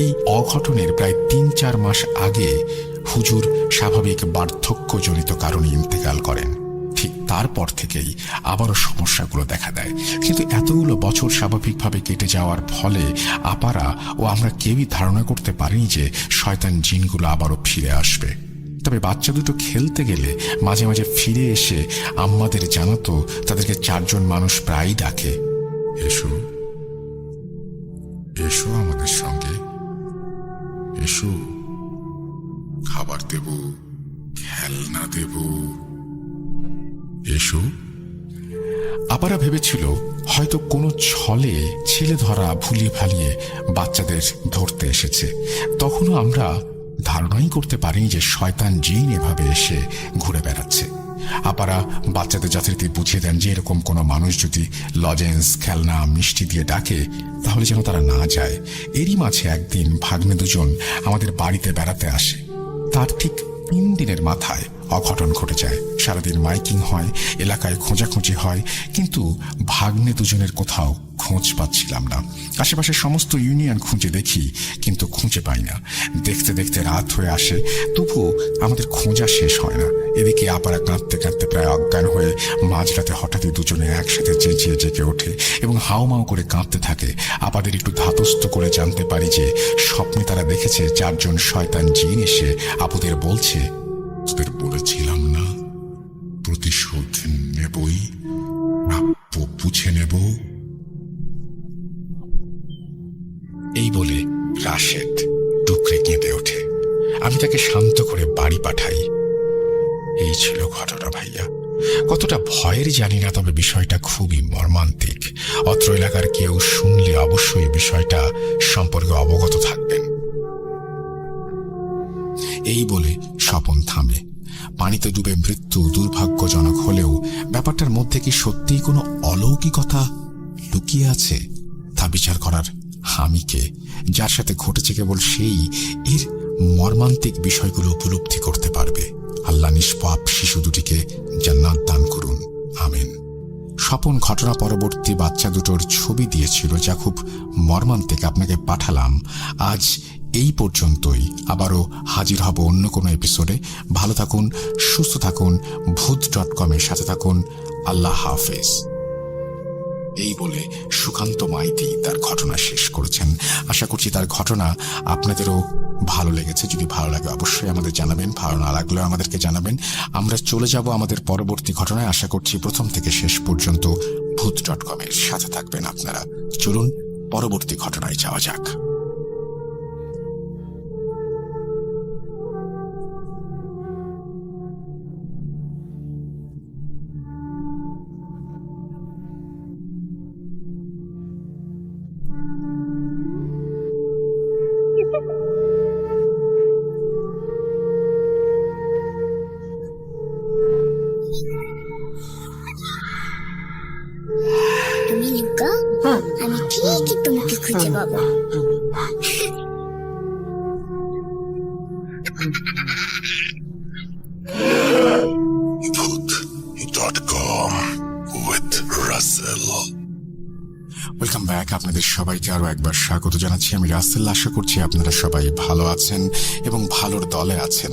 এই অঘটনের প্রায় 3-4 মাস আগে হুজুর স্বাভাবিক বার্ধক্যজনিত কারণে ইন্তেকাল করেন। ঠিক তারপর থেকেই আবারও সমস্যাগুলো দেখা দেয়। কিন্তু এতগুলো বছর স্বাভাবিকভাবে কেটে যাওয়ার ফলে আপারা ও আমরা কেউই ধারণা করতে পারিনি যে শয়তান জিনগুলো আবারও ফিরে আসবে। তবে বাচ্চা দুটো খেলতে গেলে মাঝে মাঝে ফিরে এসে আম্মাদের জানাতো তাদেরকে 4 জন মানুষ প্রায়ই ডাকে, এসো এসো আমাদের সঙ্গে, এসো খাবার দেব, খেলনা দেব, এসো। আপারা ভেবেছিল হয়তো কোনো ছলে ছেলে ধরা ভুলিয়ে ভালিয়ে বাচ্চাদের ধরতে এসেছে। তখনও আমরা ধারণাই করতে পারিনি যে শয়তান জিন এভাবে এসে ঘুরে বেড়াচ্ছে। আপারা বাচ্চাদের যথারীতি বুঝিয়ে দেন যে এরকম কোনো মানুষ যদি লজেন্স, খেলনা, মিষ্টি দিয়ে ডাকে তাহলে যেন তারা না যায়। এরই মাঝে একদিন ভাগ্নে 2 জন আমাদের বাড়িতে বেড়াতে আসে। তার ঠিক 3 দিনের মাথায় অঘটন ঘটে যায়। সারাদিন মাইকিং হয়, এলাকায় খোঁজাখুঁজি হয়, কিন্তু ভাগ্নে 2 জনের কোথাও খোঁজ পাচ্ছিলাম না। আশেপাশে সমস্ত ইউনিয়ন খুঁজে দেখি, কিন্তু খুঁজে পাই না। দেখতে দেখতে রাত হয়ে আসে, তবুও আমাদের খোঁজা শেষ হয় না। এদিকে আপারা কাঁদতে কাঁদতে প্রায় অজ্ঞান হয়ে মাঝরাতে হঠাৎই 2 জনে একসাথে চেঁচিয়ে জেগে ওঠে এবং হাউমাউ করে কাঁদতে থাকে। আপাদের একটু ধাতস্থ করে জানতে পারি যে স্বপ্নে তারা দেখেছে 4 জন শয়তান জিন এসে আপুদের বলছে, তোদের বলেছিলাম না প্রতিশোধ নেবই, প্রাপ্য বুঝে নেব। এই বলে রাশেদ টুকরে কেঁদে ওঠে। আমি তাকে শান্ত করে বাড়ি পাঠাই। এই ছিল ঘটনা ভাইয়া। কতটা ভয়ের জানি না, তবে বিষয়টা খুবই মর্মান্তিক। অত্র এলাকার কেউ শুনলে অবশ্যই বিষয়টা সম্পর্কে অবগত থাকবেন। এই বলে স্বপন থামে। পানিতে ডুবে মৃত্যু দুর্ভাগ্যজনক হলেও ব্যাপারটার মধ্যে কি সত্যিই কোনো অলৌকিকতা লুকিয়ে আছে তা বিচার করার আমি কে? যার সাথে ঘটেছে কেবল সেই এর মর্মান্তিক বিষয়গুলো উপলব্ধি করতে পারবে। আল্লাহ নিষ্পাপ শিশু দুটিকে জান্নাত দান করুন, আমিন। স্বপন ঘটনা পরবর্তী বাচ্চা দুটোর ছবি দিয়েছিল, যা খুব মর্মান্তিক, আপনাকে পাঠালাম। আজ এই পর্যন্তই, আবারও হাজির হব অন্য কোনো এপিসোডে। ভালো থাকুন, সুস্থ থাকুন, ভূত.com-এর সাথে থাকুন। আল্লাহ হাফেজ। এই বলে সুকান্ত মাইতি তার ঘটনা শেষ করেছেন। আশা করছি তার ঘটনা আপনাদেরও ভালো লেগেছে। যদি ভালো লাগে অবশ্যই আমাদের জানাবেন, ভালো না লাগলেও আমাদেরকে জানাবেন। আমরা চলে যাব আমাদের পরবর্তী ঘটনায়। আশা করছি প্রথম থেকে শেষ পর্যন্ত ভূত.com-এর সাথে থাকবেন আপনারা। চলুন পরবর্তী ঘটনায় যাওয়া যাক। তুমি লুকাও, আমি ঠিকই তোমাকে খুঁজে পাবো। Voot.com with Russell। Welcome back. আপনাদের সবাইকে আরো একবার স্বাগত জানাচ্ছি। আমি রাসেল। আশা করছি আপনারা সবাই ভালো আছেন এবং ভালোর দলে আছেন।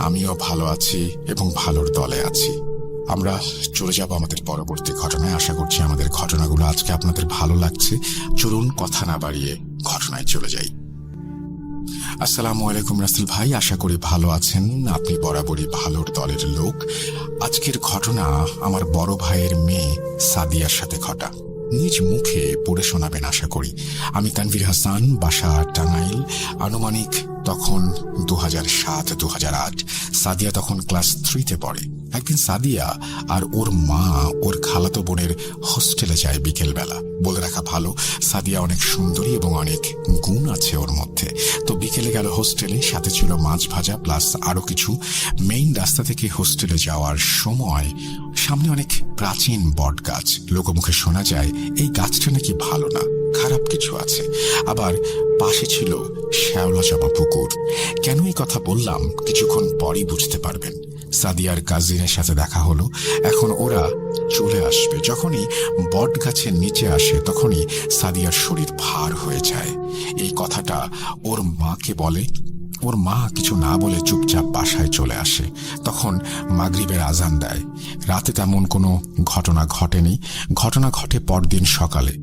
আমিও ভালো আছি এবং ভালোর দলে আছি। আমরা চলে যাব আমাদের পরবর্তী ঘটনায়। আশা করছি আমাদের ঘটনাগুলো আজকে আপনাদের ভালো লাগছে। চলুন কথা না বাড়িয়ে ঘটনায় চলে যাই। আসসালামু আলাইকুম রাসেল ভাই, আশা করি ভালো আছেন। আপনি বরাবরই ভালোর দলের লোক। আজকের ঘটনা আমার বড় ভাইয়ের মেয়ে সাদিয়ার সাথে ঘটা। নিজ মুখে পড়ে শোনাবেন আশা করি। আমি তানভীর হাসান, বাসা টাঙ্গাইল। আনুমানিক তখন 2007-2008। সাদিয়া তখন ক্লাস 3-তে পড়ে। একদিন সাদিয়া আর ওর মা ওর খালাতো বোনের হোস্টেলে যায় বিকেলবেলা। বলে রাখা ভালো, সাদিয়া অনেক সুন্দরী এবং অনেক গুণ আছে ওর মধ্যে। তো বিকেলে গেল হোস্টেলে, সাথে ছিল মাছ ভাজা প্লাস আরো কিছু। মেইন রাস্তা থেকে হোস্টেলে যাওয়ার সময় সামনে অনেক প্রাচীন বট গাছ। লোকমুখে শোনা যায় এই গাছটা নাকি ভালো না, খারাপ কিছু আছে। আবার পাশে ছিল শ্যাওলা জমা পুকুর। কেন এই কথা বললাম কিছুক্ষণ পরই বুঝতে পারবেন। সাদিয়ার কাজিনের সাথে দেখা হলো। এখন ওরা চলে আসবে। যখনই বট গাছের নিচে আসে তখনই সাদিয়ার শরীর ভার হয়ে যায়। এই কথাটা ওর মাকে বলে। ওর মা কিছু না বলে চুপচাপ বাসায় চলে আসে। তখন মাগরিবের আজান দেয়। রাতে তেমন কোনো ঘটনা ঘটেনি। ঘটনা ঘটে পরদিন সকালে।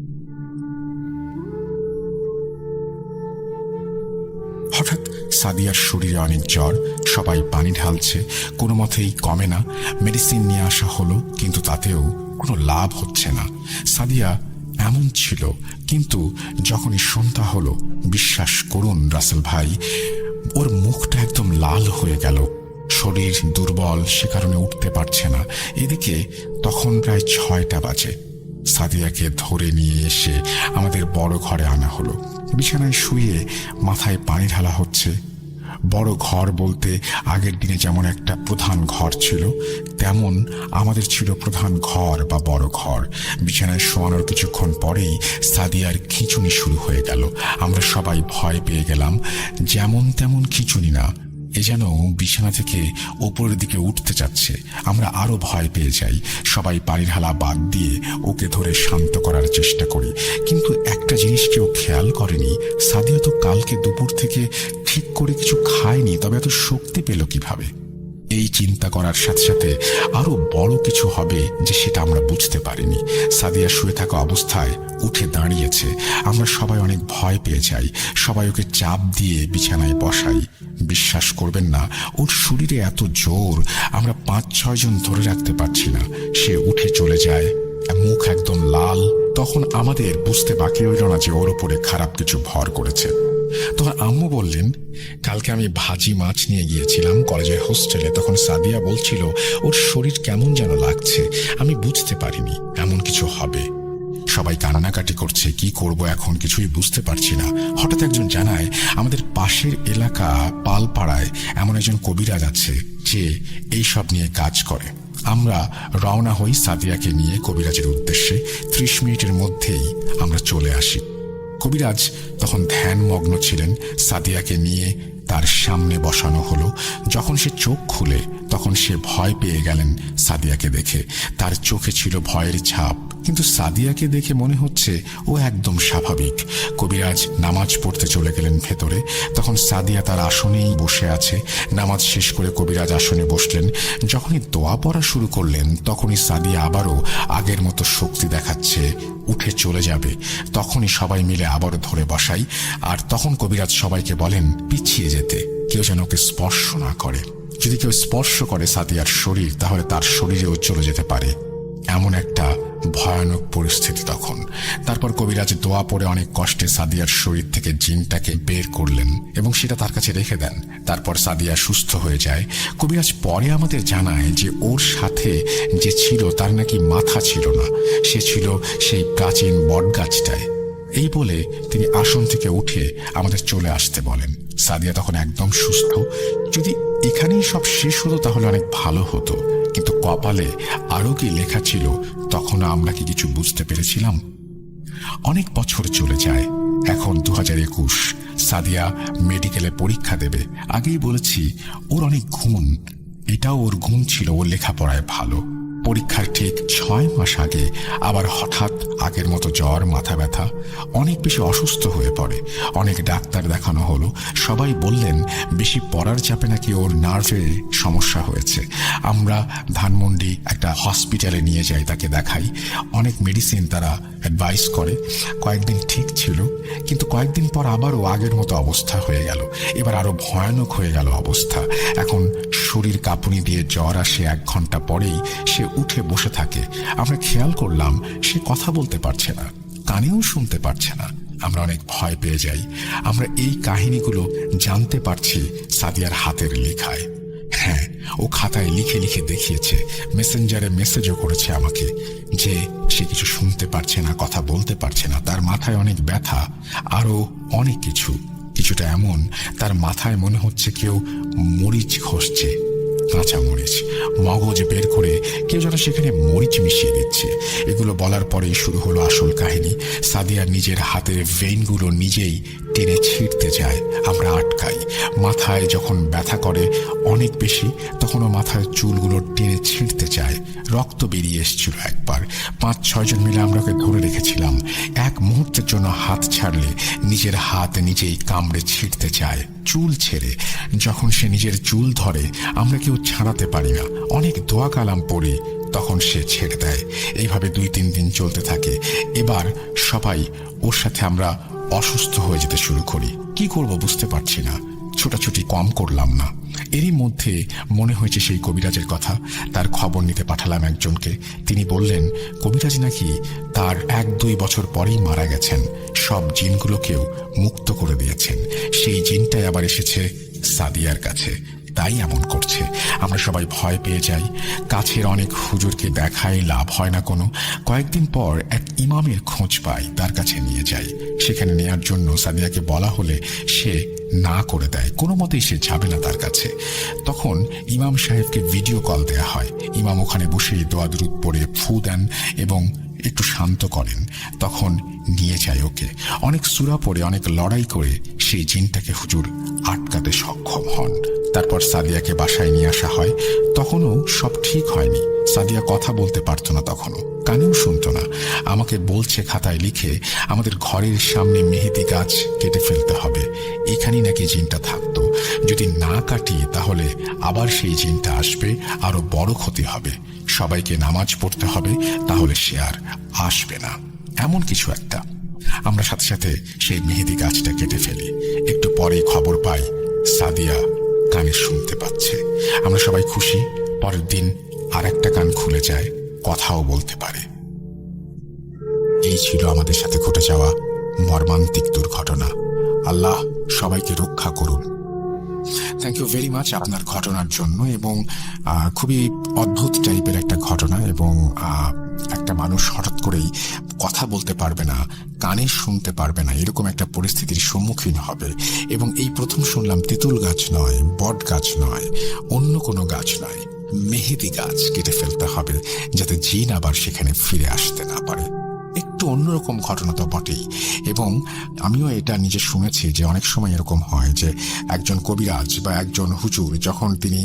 হঠাৎ সাদিয়ার শরীরে অনেক জ্বর। সবাই পানি ঢালছে, কোনো মতেই কমে না। মেডিসিন নিয়ে আসা হলো, কিন্তু তাতেও কোনো লাভ হচ্ছে না। সাদিয়া এমন ছিল, কিন্তু যখনই সন্ধ্যা হলো, বিশ্বাস করুন রাসেল ভাই, ওর মুখটা একদম লাল হয়ে গেল। শরীর দুর্বল, সে কারণে উঠতে পারছে না। এদিকে তখন প্রায় 6টা বাজে। সাদিয়াকে ধরে নিয়ে এসে আমাদের বড় ঘরে আনা হলো। বিছানায় শুয়ে মাথায় পানি ঢালা হচ্ছে। বড় ঘর বলতে আগের দিনে যেমন একটা প্রধান ঘর ছিল, তেমন আমাদের ছিল প্রধান ঘর বা বড় ঘর। বিছানায় শোয়ানোর কিছুক্ষণ পরেই সাদিয়ার খিঁচুনি শুরু হয়ে গেল। আমরা সবাই ভয় পেয়ে গেলাম। যেমন তেমন খিঁচুনি না, এ যেন বিছানা থেকে ওপরের দিকে উঠতে যাচ্ছে। আমরা আরো ভয় পেয়ে যাই। সবাই পানি ঢালা বাদ দিয়ে ওকে ধরে শান্ত করার চেষ্টা করি। কিন্তু একটা জিনিস কেউ খেয়াল করেনি, সাদিয়া তো কালকে দুপুর থেকে ঠিক করে কিছু খায়নি, তবে এত শক্তি পেল কিভাবে? এই চিন্তা করার সাথে সাথে আরো বড় কিছু হবে যে সেটা আমরা বুঝতে পারিনি। সাদিয়া শুয়ে থাকা অবস্থায় উঠে দাঁড়িয়েছে। আমরা সবাই অনেক ভয় পেয়ে যাই। সবাই ওকে চাপ দিয়ে বিছানায় বসাই। বিশ্বাস করবেন না, ওর শরীরে এত জোর আমরা 5-6 জন ধরে রাখতে পারছি না। সে উঠে চলে যায়, মুখ একদম লাল। তখন আমাদের বুঝতে বাকি রইল না যে ওর উপরে খারাপ কিছু ভর করেছে। তখন আম্মু বললেন, কালকে আমি ভাজি মাছ নিয়ে গিয়েছিলাম কলেজের হোস্টেলে। তখন সাদিয়া বলছিল ওর শরীর কেমন যেন লাগছে। আমি বুঝতে পারিনি এমন কিছু হবে। সবাই কান্নাকাটি করছে, কি করব এখন কিছুই বুঝতে পারছি না। হঠাৎ একজন জানায় আমাদের পাশের এলাকা পালপাড়ায় এমন একজন কবিরাজ আছে, যে এই সব নিয়ে কাজ করে। আমরা রওনা হই সাদিয়াকে নিয়ে কবিরাজের উদ্দেশ্যে। 30 মিনিটের মধ্যেই আমরা চলে আসি। কবিরাজ তখন ধ্যানমগ্ন ছিলেন। সাদিয়াকে নিয়ে তার সামনে বসানো হলো। যখন সে চোখ খুলে তখন সে ভয় পেয়ে গেলেন সাদিয়াকে দেখে। তার চোখে ছিল ভয়ের ছাপ, কিন্তু সাদিয়াকে দেখে মনে হচ্ছে ও একদম স্বাভাবিক। কবিরাজ নামাজ পড়তে চলে গেলেন ভেতরে। তখন সাদিয়া তার আসনেই বসে আছে। নামাজ শেষ করে কবিরাজ আসনে বসলেন। যখনই দোয়া পড়া শুরু করলেন তখনই সাদিয়া আবারও আগের মতো শক্তি দেখাচ্ছে, উঠে চলে যাবে। তখনই সবাই মিলে আবারও ধরে বসাই। আর তখন কবিরাজ সবাইকে বলেন পিছিয়ে যেতে, কেউ যেন ওকে স্পর্শ না করে। যদি কেউ স্পর্শ করে সাদিয়ার শরীর, তাহলে তার শরীরেও চলে যেতে পারে। এমন একটা ভয়ানক পরিস্থিতি তখন। তারপর কবিরাজ দোয়া পড়ে অনেক কষ্টে সাদিয়ার শরীর থেকে জিনটাকে বের করলেন এবং সেটা তার কাছে রেখে দেন। তারপর সাদিয়া সুস্থ হয়ে যায়। কবিরাজ পরে আমাদের জানায় যে ওর সাথে যে ছিল তার নাকি মাথা ছিল না, সে ছিল সেই প্রাচীন বটগাছটায়। এই বলে তিনি আসন থেকে উঠে আমাদের চলে আসতে বলেন। সাদিয়া তখন একদম সুস্থ। যদি এখানেই সব শেষ হতো তাহলে অনেক ভালো হতো, কিন্তু কপালে আরো কি লেখা ছিল তখনও আমরা কি কিছু বুঝতে পেরেছিলাম? অনেক বছর চলে যায়। এখন 2021। সাদিয়া মেডিকেলে পরীক্ষা দেবে। আগেই বলেছি ওর অনেক গুণ। এটাও ওর গুণ ছিল, ওর লেখাপড়ায় ভালো। পরীক্ষার ঠিক 6 মাস আগে আবার হঠাৎ আগের মতো জ্বর, মাথা ব্যথা, অনেক বেশি অসুস্থ হয়ে পড়ে। অনেক ডাক্তার দেখানো হলো। সবাই বললেন বেশি পড়ার চাপে নাকি ওর নার্ভে সমস্যা হয়েছে। আমরা ধানমন্ডি একটা হসপিটালে নিয়ে যাই, তাকে দেখাই। অনেক মেডিসিন তারা অ্যাডভাইস করে। কয়েকদিন ঠিক ছিল, কিন্তু কয়েকদিন পর আবারও আগের মতো অবস্থা হয়ে গেল। এবার আরো ভয়ানক হয়ে গেল অবস্থা। এখন শরীর কাঁপুনি দিয়ে জ্বর আসে। 1 ঘন্টা পরেই সে উঠে বসে থাকে। আমরা খেয়াল করলাম সে কথা বলতে পারছে না, কানেও শুনতে পারছে না। আমরা অনেক ভয় পেয়ে যাই। আমরা এই কাহিনীগুলো জানতে পারছি সাদিয়ার হাতের লেখায়। হ্যাঁ, ও খাতায় লিখে লিখে দেখিয়েছে, মেসেঞ্জারে মেসেজও করেছে আমাকে যে সে কিছু শুনতে পারছে না, কথা বলতে পারছে না, তার মাথায় অনেক ব্যথা, আরো অনেক কিছু। কিছুটা এমন তার মাথায় মনে হচ্ছে কেউ মরিচ ঘষছে, কাঁচা মরিচ। মগজ বের করে কেউ যেন সেখানে মরিচ মিশিয়ে দিচ্ছে। এগুলো বলার পরেই শুরু হলো আসল কাহিনী। সাদিয়ার নিজের হাতের ভেইনগুলো নিজেই টেনে ছিঁড়তে যায়, আমরা আটকাই। মাথায় যখন ব্যথা করে অনেক বেশি, তখনও মাথার চুলগুলো টেনে ছিঁড়তে চায়। রক্ত বেরিয়ে এসেছিল একবার। 5-6 জন মিলে আমরা ওকে ধরে রেখেছিলাম। এক মুহূর্তের জন্য হাত ছাড়লে নিজের হাত নিজেই কামড়ে ছিঁড়তে চায়, চুল ছেড়ে। যখন সে নিজের চুল ধরে আমরা কেউ ছাড়াতে পারি না। অনেক দোয়া কালাম পড়ি, তখন সে ছেড়ে দেয়। এইভাবে 2-3 দিন চলতে থাকে। এবার সবাই ওর সাথে আমরা অসুস্থ হয়ে যেতে শুরু করি। কি করব বুঝতে পারছি না। ছোটাছুটি কম করলাম না। এরই মধ্যে মনে হয়েছে সেই কবিরাজের কথা। তার খবর নিতে পাঠালাম একজনকে। তিনি বললেন কবিরাজ নাকি তার 1-2 বছর পরেই মারা গেছেন। সব জিনগুলোকেও মুক্ত করে দিয়েছেন। সেই জিনটাই আবার এসেছে সাদিয়ার কাছে, তাই এমন করছে। আমরা সবাই ভয় পেয়ে যাই। কাছের অনেক হুজুরকে দেখাই, লাভ হয় না কোনো। কয়েকদিন পর এক ইমামের খোঁজ পাই, তার কাছে নিয়ে যাই। সেখানে নেয়ার জন্য সাদিয়াকে বলা হলে সে না করে দেয়, কোনো মতেই সে যাবে না তার কাছে। তখন ইমাম সাহেবকে ভিডিও কল দেয়া হয়। ইমাম ওখানে বসেই দোয়া দুরূদ পড়ে ফু দেন এবং একটু শান্ত করেন। তখন নিয়ে যায় ওকে। অনেক সূরা পড়ে, অনেক লড়াই করে সেই জিনটাকে হুজুর আটকাতে সক্ষম হন। তারপর সাদিয়াকে বাসায় নিয়ে আসা হয়। তখনও সব ঠিক হয়নি। সাদিয়া কথা বলতে পারত না, তখনও কানেও শুনত না। আমাকে বলছে খাতায় লিখে আমাদের ঘরের সামনে মেহেদি গাছ কেটে ফেলতে হবে। এখানেই নাকি জিনটা থাকতো। যদি না কাটি তাহলে আবার সেই জিনটা আসবে, আরো বড় ক্ষতি হবে। সবাইকে নামাজ পড়তে হবে, তাহলে সে আর আসবে না। এমন কিছু একটা। আমরা সাথে সাথে সেই মেহেদি গাছটা কেটে ফেলি। একটু পরেই খবর পাই সাদিয়া কানে শুনতে পাচ্ছে। আমরা সবাই খুশি। পরের দিন আর একটা কান খুলে যায়, কথাও বলতে পারে। এই ছিল আমাদের সাথে ঘটে যাওয়া মর্মান্তিক দুর্ঘটনা। আল্লাহ সবাইকে রক্ষা করুন। থ্যাংক ইউ ভেরি মাচ আপনার ঘটনার জন্য। এবং খুবই অদ্ভুত টাইপের একটা ঘটনা, এবং একটা মানুষ হঠাৎ করেই কথা বলতে পারবে না, কানে শুনতে পারবে না, এরকম একটা পরিস্থিতির সম্মুখীন হবে। এবং এই প্রথম শুনলাম তেঁতুল গাছ নয়, বট গাছ নয়, অন্য কোনো গাছ নয়, মেহেদি গাছ কেটে ফেলতে হবে যাতে জিন আবার সেখানে ফিরে আসতে না পারে। একটু অন্যরকম ঘটনা তো বটেই। এবং আমিও এটা নিজে শুনেছি যে অনেক সময় এরকম হয় যে একজন কবিরাজ বা একজন হুজুর যখন তিনি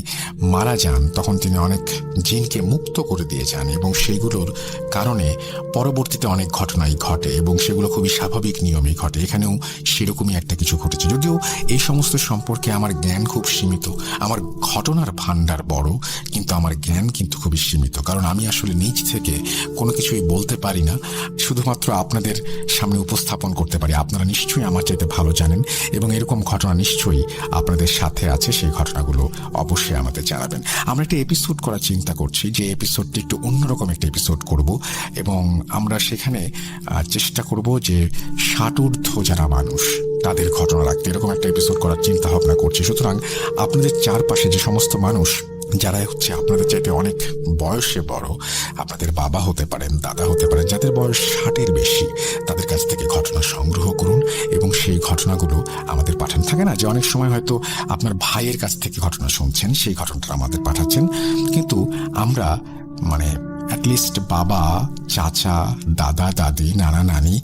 মারা যান তখন তিনি অনেক জিনকে মুক্ত করে দিয়ে যান, এবং সেইগুলোর কারণে পরবর্তীতে অনেক ঘটনাই ঘটে এবং সেগুলো খুবই স্বাভাবিক নিয়মেই ঘটে। এখানেও সেরকমই একটা কিছু ঘটেছে, যদিও এই সমস্ত সম্পর্কে আমার জ্ঞান খুব সীমিত। আমার ঘটনার ভান্ডার বড়, কিন্তু আমার জ্ঞান কিন্তু খুবই সীমিত, কারণ আমি আসলে নিজ থেকে কোনো কিছুই বলতে পারি না, শুধুমাত্র আপনাদের সামনে উপস্থাপন করতে পারি। আপনারা নিশ্চয়ই আমার চাইতে ভালো জানেন এবং এরকম ঘটনা নিশ্চয়ই আপনাদের সাথে আছে, সেই ঘটনাগুলো অবশ্যই আমাদের জানাবেন। আমরা একটা এপিসোড করার চিন্তা করছি, যে এপিসোডটি একটু অন্যরকম একটা এপিসোড করব, এবং আমরা সেখানে চেষ্টা করব যে ষাটোর্ধ্ব যারা মানুষ তাদের ঘটনা রাখতে, এরকম একটা এপিসোড করার চিন্তা ভাবনা করছি। সুতরাং আপনাদের চারপাশে যে সমস্ত মানুষ যারা হচ্ছে আপনাদের চাইতে অনেক বয়সে বড়, আপনাদের বাবা হতে পারেন, দাদা হতে পারেন, যাদের বয়স 60-এর বেশি, তাদের কাছ থেকে ঘটনা সংগ্রহ করুন এবং সেই ঘটনাগুলো আমাদের পাঠান। থাকে না যে অনেক সময় হয়তো আপনার ভাইয়ের কাছ থেকে ঘটনা শুনছেন, সেই ঘটনাটা আমাদের পাঠাচ্ছেন, কিন্তু আমরা অ্যাটলিস্ট বাবা, চাচা, দাদা, দাদি, নানা, নানি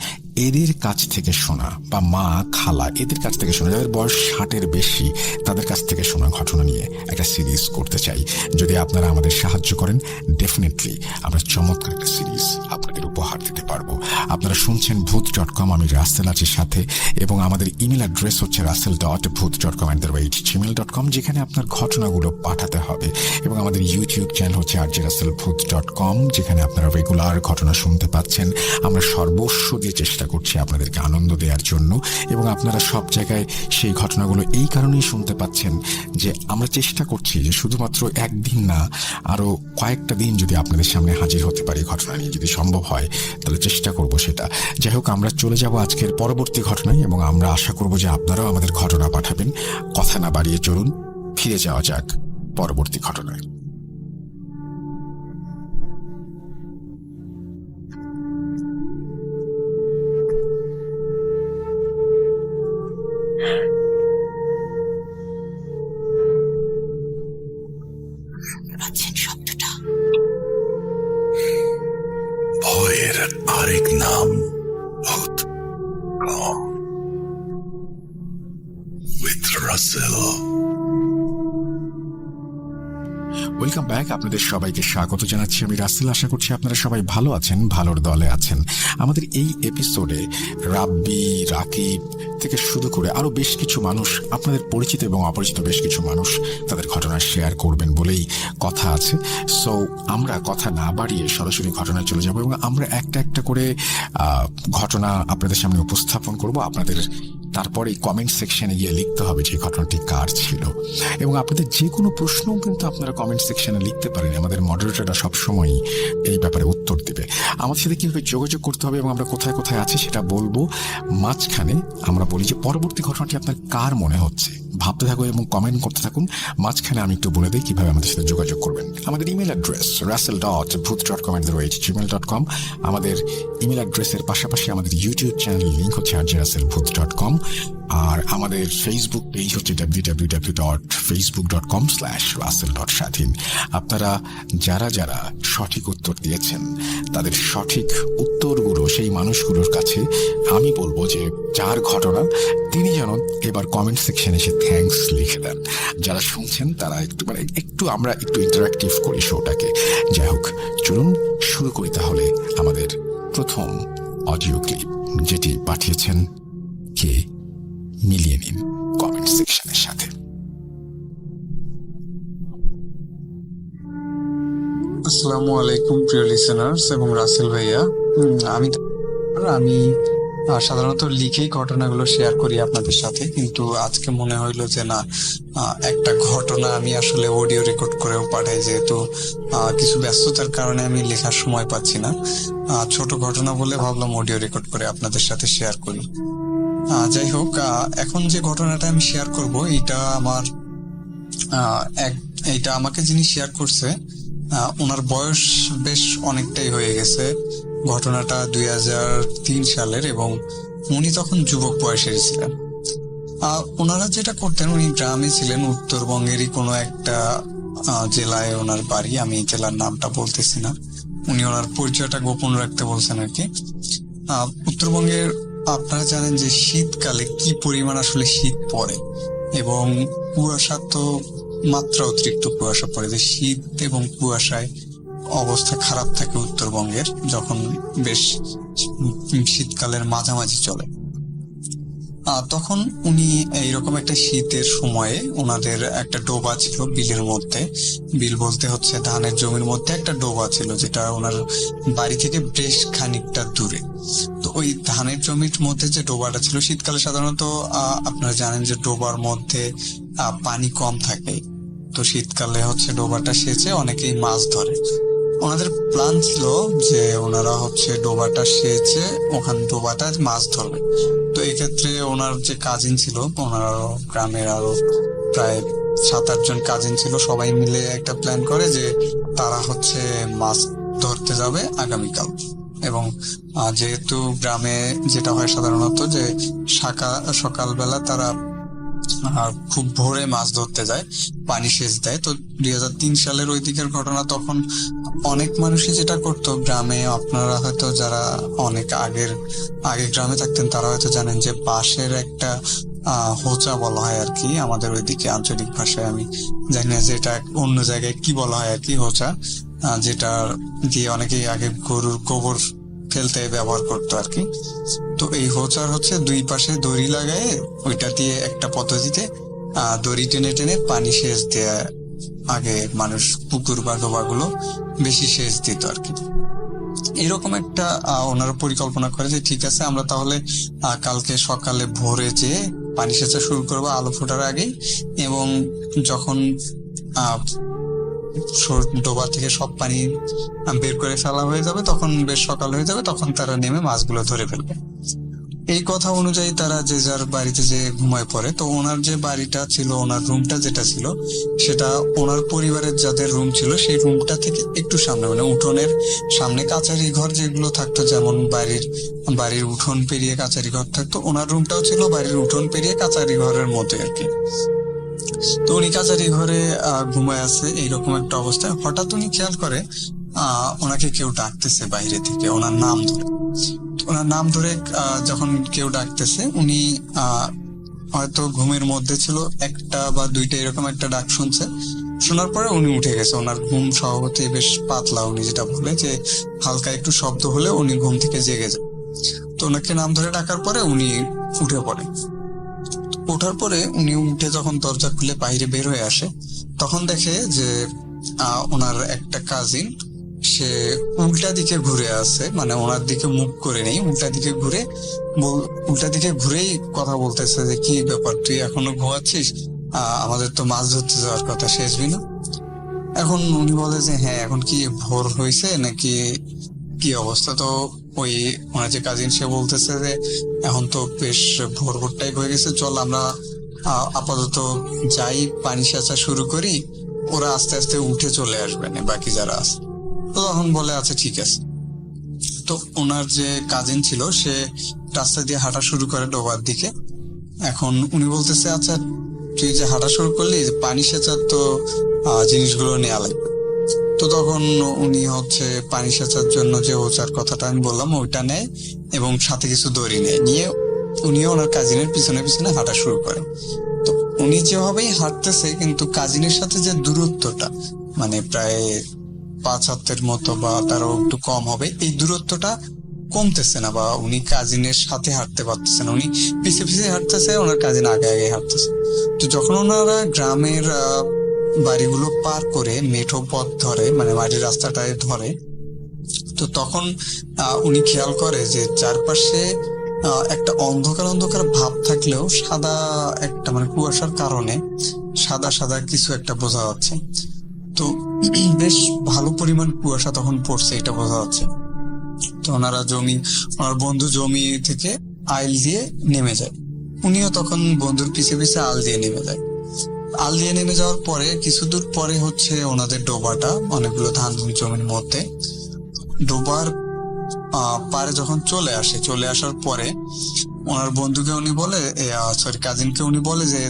এদের কাছ থেকে শোনা, বা মা, খালা এদের কাছ থেকে শোনা, যাদের বয়স 60-এর বেশি, তাদের কাছ থেকে শোনা ঘটনা নিয়ে একটা সিরিজ করতে চাই। যদি আপনারা আমাদের সাহায্য করেন, ডেফিনেটলি আমরা চমৎকার একটা সিরিজ আপনাদের উপহার দিতে পারবো। আপনারা শুনছেন ভূত.com, আমি রাসেল আছি সাথে, এবং আমাদের ইমেল অ্যাড্রেস হচ্ছে rasel.bhoot.com@gmail.com, যেখানে আপনার ঘটনাগুলো পাঠাতে হবে। এবং আমাদের ইউটিউব চ্যানেল হচ্ছে rjraselbhoot.com, যেখানে আপনারা রেগুলার ঘটনা শুনতে পাচ্ছেন। আমরা সর্বস্ব দিয়ে চেষ্টা করছি আপনাদেরকে আনন্দ দেওয়ার জন্য, এবং আপনারা সব জায়গায় সেই ঘটনাগুলো এই কারণেই শুনতে পাচ্ছেন যে আমরা চেষ্টা করছি যে শুধুমাত্র একদিন না, আরো কয়েকটা দিন যদি আপনাদের সামনে হাজির হতে পারি ঘটনা নিয়ে, যদি সম্ভব হয় তাহলে চেষ্টা করব সেটা। যাই হোক, আমরা চলে যাব আজকের পরবর্তী ঘটনায়, এবং আমরা আশা করব যে আপনারাও আমাদের ঘটনা পাঠাবেন। কথা না বাড়িয়ে চলুন ফিরে যাওয়া যাক পরবর্তী ঘটনায়। শব্দটা ভয়ের আরেক নাম ভূত উইথ রাসেল। ওয়েলকাম ব্যাক, আপনাদের সবাইকে স্বাগত জানাচ্ছি। আমি রাসেল, আশা করছি আপনারা সবাই ভালো আছেন, ভালোর দলে আছেন। আমাদের এই এপিসোডে রাব্বি, রাকিব থেকে শুরু করে আরো বেশ কিছু মানুষ, আপনাদের পরিচিত এবং অপরিচিত বেশ কিছু মানুষ তাদের ঘটনা শেয়ার করবেন বলেই কথা আছে। সো আমরা কথা না বাড়িয়ে সরাসরি ঘটনায় চলে যাব, এবং আমরা একটা একটা করে ঘটনা আপনাদের সামনে উপস্থাপন করব। আপনাদের তারপরে কমেন্ট সেকশনে গিয়ে লিখতে হবে যে ঘটনাটি কার ছিল, এবং আপনাদের যে কোনো প্রশ্নও কিন্তু আপনারা কমেন্ট সেকশনে লিখতে পারেন। আমাদের মডারেটররা সবসময় এই ব্যাপারে উত্তর দেবে। আমার সাথে কীভাবে যোগাযোগ করতে হবে এবং আমরা কোথায় কোথায় আছি সেটা বলবো। মাঝখানে আমরা বলি যে পরবর্তী ঘটনাটি আপনার কার মনে হচ্ছে, ভাবতে থাকুন এবং কমেন্ট করতে থাকুন। মাঝখানে আমি একটু বলে দিই কিভাবে আমাদের সাথে যোগাযোগ করবেন। আমাদের ইমেল অ্যাড্রেস rasel.bhoot.com@gmail.com। আমাদের ইমেল অ্যাড্রেসের পাশাপাশি আমাদের ইউটিউব চ্যানেল লিঙ্ক হচ্ছে rjraselbhoot.com, আর আমাদের ফেসবুক পেজ হচ্ছে www.facebook.com/rasel.shahin। আপনারা যারা যারা সঠিক উত্তর দিয়েছেন তাদের সঠিক উত্তরগুলো সেই মানুষগুলোর কাছে আমি বলবো যে যার ঘটনা তিনি যেন এবার কমেন্ট সেকশনে এসে থ্যাঙ্কস লিখে দেন। যারা শুনছেন তারা একটু আমরা একটু ইন্টারাক্টিভ করি শোটাকে। যাই হোক, চলুন শুরু করি তাহলে আমাদের প্রথম অডিও ক্লিপ, যেটি পাঠিয়েছেন কে, মিলিয়ে নিন কমেন্ট সেকশনের সাথে। আসসালামু আলাইকুম প্রিয় লিসেনার্স এবং রাসেল ভাইয়া। আমি সাধারণত লিখেই ঘটনাগুলো শেয়ার করি আপনাদের সাথে, কিন্তু আজকে মনে হইলো যে না, একটা ঘটনা আমি আসলে অডিও রেকর্ড করেও পাঠাই, যেহেতু কিছু ব্যস্ততার কারণে আমি লেখার সময় পাচ্ছি না। ছোট ঘটনা বলে ভাবলাম অডিও রেকর্ড করে আপনাদের সাথে শেয়ার করি। যাই হোক, এখন যে ঘটনাটা আমি শেয়ার করব, এইটা আমাকে যিনি শেয়ার করছে ওনার বয়স বেশ অনেকটাই হয়ে গেছে। ঘটনাটা 2003 সালের এবং উনি তখন যুবক বয়সের ছিলেন। ওনারা যেটা করতেন, উনি গ্রামে ছিলেন, উত্তরবঙ্গেরই কোনো একটা জেলায় ওনার বাড়ি, আমি জেলার নামটা বলতেছি না, উনি ওনার পরিচয়টা গোপন রাখতে বলছেন আর কি। উত্তরবঙ্গের আপনারা জানেন যে শীতকালে কি পরিমাণ আসলে শীত পড়ে এবং কুয়াশা তো মাত্রা অতিরিক্ত কুয়াশা পড়ে, যে শীত এবং কুয়াশায় অবস্থা খারাপ থাকে উত্তরবঙ্গের যখন বেশ শীতকালের মাঝামাঝি চলে। তখন উনি এইরকম একটা শীতের সময়ে ওনাদের একটা ডোবা ছিল বিলের মধ্যে, বিল বলতে হচ্ছে ধানের জমির মধ্যে একটা ডোবা ছিল যেটা ওনার বাড়ি থেকে বেশ খানিকটা দূরে। তো ওই ধানের জমির মধ্যে যে ডোবাটা ছিল, শীতকালে সাধারণত আপনারা জানেন যে ডোবার মধ্যে পানি কম থাকে, তো শীতকালে হচ্ছে ডোবাটা সেচে অনেকেই মাছ ধরে। ওনাদের প্ল্যান ছিল যে ওনারা হচ্ছে ডোবাটা সেচে ওখান ডোবাটা মাছ ধরবে। তো এক্ষেত্রে ওনার যে কাজিন ছিল, ওনার গ্রামের আরো প্রায় 7-8 জন কাজিন ছিল, সবাই মিলে একটা প্ল্যান করে যে তারা হচ্ছে মাছ ধরতে যাবে আগামীকাল। এবং যেহেতু গ্রামে যেটা হয় সাধারণত যে সকালবেলা তারা খুব ভোরে মাছ ধরতে যায়, পানি সেচ দেয়। তো 2003 সালের ওই দিকের ঘটনা, তখন অনেক মানুষই যেটা করতো গ্রামে, আপনারা হয়তো যারা অনেক আগে গ্রামে থাকতেন তারা হয়তো জানেন যে বাঁশের একটা হোচা বলা হয় আর কি, আমাদের ওইদিকে আঞ্চলিক ভাষায়, আমি জানি না যে এটা অন্য জায়গায় কি বলা হয় আর কি, হোচা, যেটা দিয়ে অনেকেই আগে গরুর গোবর ফেলতে ব্যবহার করতো আর কি। তো এই হোচার হচ্ছে দুই পাশে দড়ি লাগায় ওইটা দিয়ে একটা পদ্ধতিতে দড়ি টেনে টেনে পানি সেচ দেয়া, আগে মানুষ পুকুর বা ডোবাগুলো বেশি সেচ দিত আর কি। এরকম একটা ওনারা পরিকল্পনা করে যে ঠিক আছে আমরা তাহলে কালকে সকালে ভোরে যে পানি সেচা শুরু করবো আলো ফোটার আগেই, এবং যখন ডোবা থেকে সব পানি বের করে ফেলা হয়ে যাবে তখন বেশ সকাল হয়ে যাবে, তখন তারা নেমে মাছগুলো ধরে ফেলবে। এই কথা অনুযায়ী তারা যে যার বাড়িতে যে ঘুমায় পড়ে। তো ওনার যে বাড়িটা ছিল, ওনার রুমটা যেটা ছিল, সেটা ওনার পরিবারের যাদের রুম ছিল সেই রুমটা থেকে একটু সামনে, মানে উঠোনের সামনে কাচারি ঘর যেগুলো থাকতো, যেমন বাড়ির উঠোন পেরিয়ে কাচারি ঘর থাকতো, ওনার রুমটাও ছিল বাড়ির উঠোন পেরিয়ে কাচারি ঘরের মধ্যে আর কি। তো উনি কাচারি ঘরে ঘুমায় আছে, এইরকম একটা অবস্থায় হঠাৎ উনি খেয়াল করে ওনাকে কেউ ডাকতেছে বাইরে থেকে, ওনার নাম ধরে যখন কেউ ডাকতেছে, উনি হয়তো ঘুমের মধ্যে ছিল, একটা বা দুইটা এরকম একটা ডাক শুনছে। শোনার পরে উনি উঠে গেছে। ওনার ঘুম স্বভাবতই বেশ পাতলা, উনি যেটা বলে যে হালকা একটু শব্দ হলে উনি ঘুম থেকে জেগে যায়। তো ওনাকে নাম ধরে ডাকার পরে উনি উঠে পড়ে। ওঠার পরে উনি উঠে যখন দরজা খুলে বাইরে বের হয়ে আসে, তখন দেখে যে ওনার একটা কাজিন সে উল্টা দিকে ঘুরে আছে, মানে ওনার দিকে মুখ করে নেই, উল্টা দিকে ঘুরেই কথা বলতেছে যে কি ব্যাপার, তুই এখনো ঘুমাচ্ছিস, আমাদের তো মাছ ধরতে যাওয়ার কথা, শেষবি না? এখন উনি বলে যে হ্যাঁ, এখন কি ভোর হয়েছে নাকি কি অবস্থা? তো ওই ওনার যে কাজিন সে বলতেছে যে এখন তো বেশ ভোর টাইপ হয়ে গেছে, চল আমরা আপাতত যাই, পানি সেচা শুরু করি, ওরা আস্তে আস্তে উঠে চলে আসবে না বাকি যারা আছে। তো তখন বলে আচ্ছা ঠিক আছে। তো ওনার যে কাজিন ছিল সে রাস্তা দিয়ে হাঁটা শুরু করে ডোবার দিকে। এখন উনি বলতেছে আচ্ছা তুই যে হাঁটা শুরু করলি, পানি সেচার তো জিনিসগুলো নেওয়া লাগবে। তো তখন উনি হচ্ছে পানি সেচার জন্য যে হোচার কথাটা আমি বললাম ওইটা নেয় এবং সাথে কিছু দড়ি নেয়, নিয়ে উনিও ওনার কাজিনের পিছনে পিছনে হাঁটা শুরু করে। তো উনি যেভাবেই হাঁটতেছে, কিন্তু কাজিনের সাথে যে দূরত্বটা, মানে প্রায় 5 হাতের মতো বা তারও একটু কম হবে, এই দূরত্বটা কমতেছে না, বা উনি কাজিনের সাথে হাঁটতে পারতেছে না, উনি পিছিয়ে পিছিয়ে হাঁটতেছে, ওনার কাজিন আগে আগে হাঁটতেছে। তো যখন ওনারা গ্রামের বাড়িগুলো পার করে মেঠো পথ ধরে, মানে মাটির রাস্তাটায় ধরে, তো তখন উনি খেয়াল করে যে চারপাশে একটা অন্ধকার অন্ধকার ভাব থাকলেও সাদা একটা, মানে কুয়াশার কারণে সাদা সাদা কিছু একটা বোঝা যাচ্ছে। তো বেশ ভালো পরিমাণ কুয়াশা তখন পড়ছে, এটা বোঝা যাচ্ছে। তো ওনার বন্ধু জমি থেকে আইল দিয়ে নেমে যায়, উনিও তখন বন্ধুর পিছে পিছে আল দিয়ে নেমে যায়। আলিয়ে নেমে যাওয়ার পরে কিছু দূর পরে হচ্ছে ওনাদের ডোবাটা, অনেকগুলো ধান জমির মধ্যে। ডোবার পারে যখন চলে আসার পরে ওনার বন্ধুকে উনি বলে, সরি কাজিনকে উনি বলে যে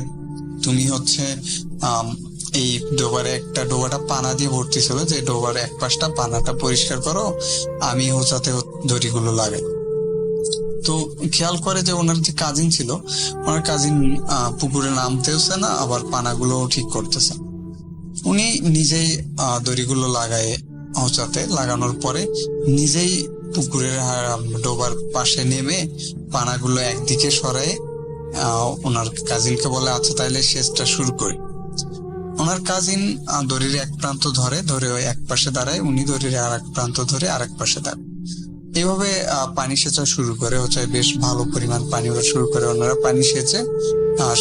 তুমি হচ্ছে এই ডোবাটা পানা দিয়ে ভর্তি ছিল, যে ডোবার এক পাশটা পানাটা পরিষ্কার করো, আমি হচ্ছে দড়িগুলো লাগাই। তো খেয়াল করে যে ওনার যে কাজিন ছিল, ওনার কাজিন পুকুরে নামতেছে না, আবার পানাগুলো ঠিক করতেছে। উনি নিজেই দড়িগুলো লাগানোর পরে নিজেই পুকুরের ডোবার পাশে নেমে পানাগুলো একদিকে সরায় ওনার কাজিনকে বলে, আচ্ছা তাইলে সেচটা শুরু করি। ওনার কাজিন দড়ির এক প্রান্ত ধরে ওই এক পাশে দাঁড়ায়, উনি দড়ির আর এক প্রান্ত ধরে আরেক পাশে দাঁড়ায়। এইভাবে পানি সেচা শুরু করে, হচ্ছে বেশ ভালো পরিমাণ পানি ওরা শুরু করে। ওনারা পানি সেচে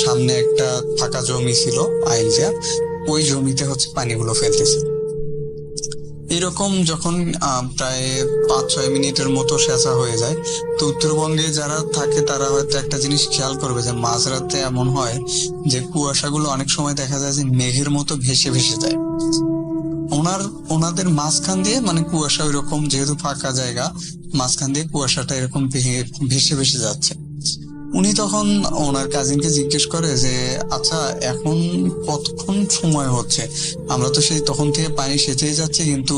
সামনে একটা ফাঁকা জমি ছিল আইলজা, ওই জমিতে হচ্ছে পানিগুলো ফেলতেছে। এরকম যখন প্রায় 5-6 মিনিটের মতো সেচা হয়ে যায়, তো উত্তরবঙ্গে যারা থাকে তারা হয়তো একটা জিনিস খেয়াল করবে যে মাঝরাতে এমন হয় যে কুয়াশাগুলো অনেক সময় দেখা যায় যে মেঘের মতো ভেসে ভেসে যায়। ওনাদের মাঝখান দিয়ে, মানে কুয়াশা ওইরকম যেহেতু ফাঁকা জায়গা, মাঝখান দিয়ে কুয়াশাটা এরকম ভেসে ভেসে যাচ্ছে। উনি তখন ওনার কাজিনকে জিজ্ঞেস করে যে আচ্ছা এখন কতক্ষণ সময় হচ্ছে, আমরা তো সেই তখন থেকে পানি সেচেই যাচ্ছি, কিন্তু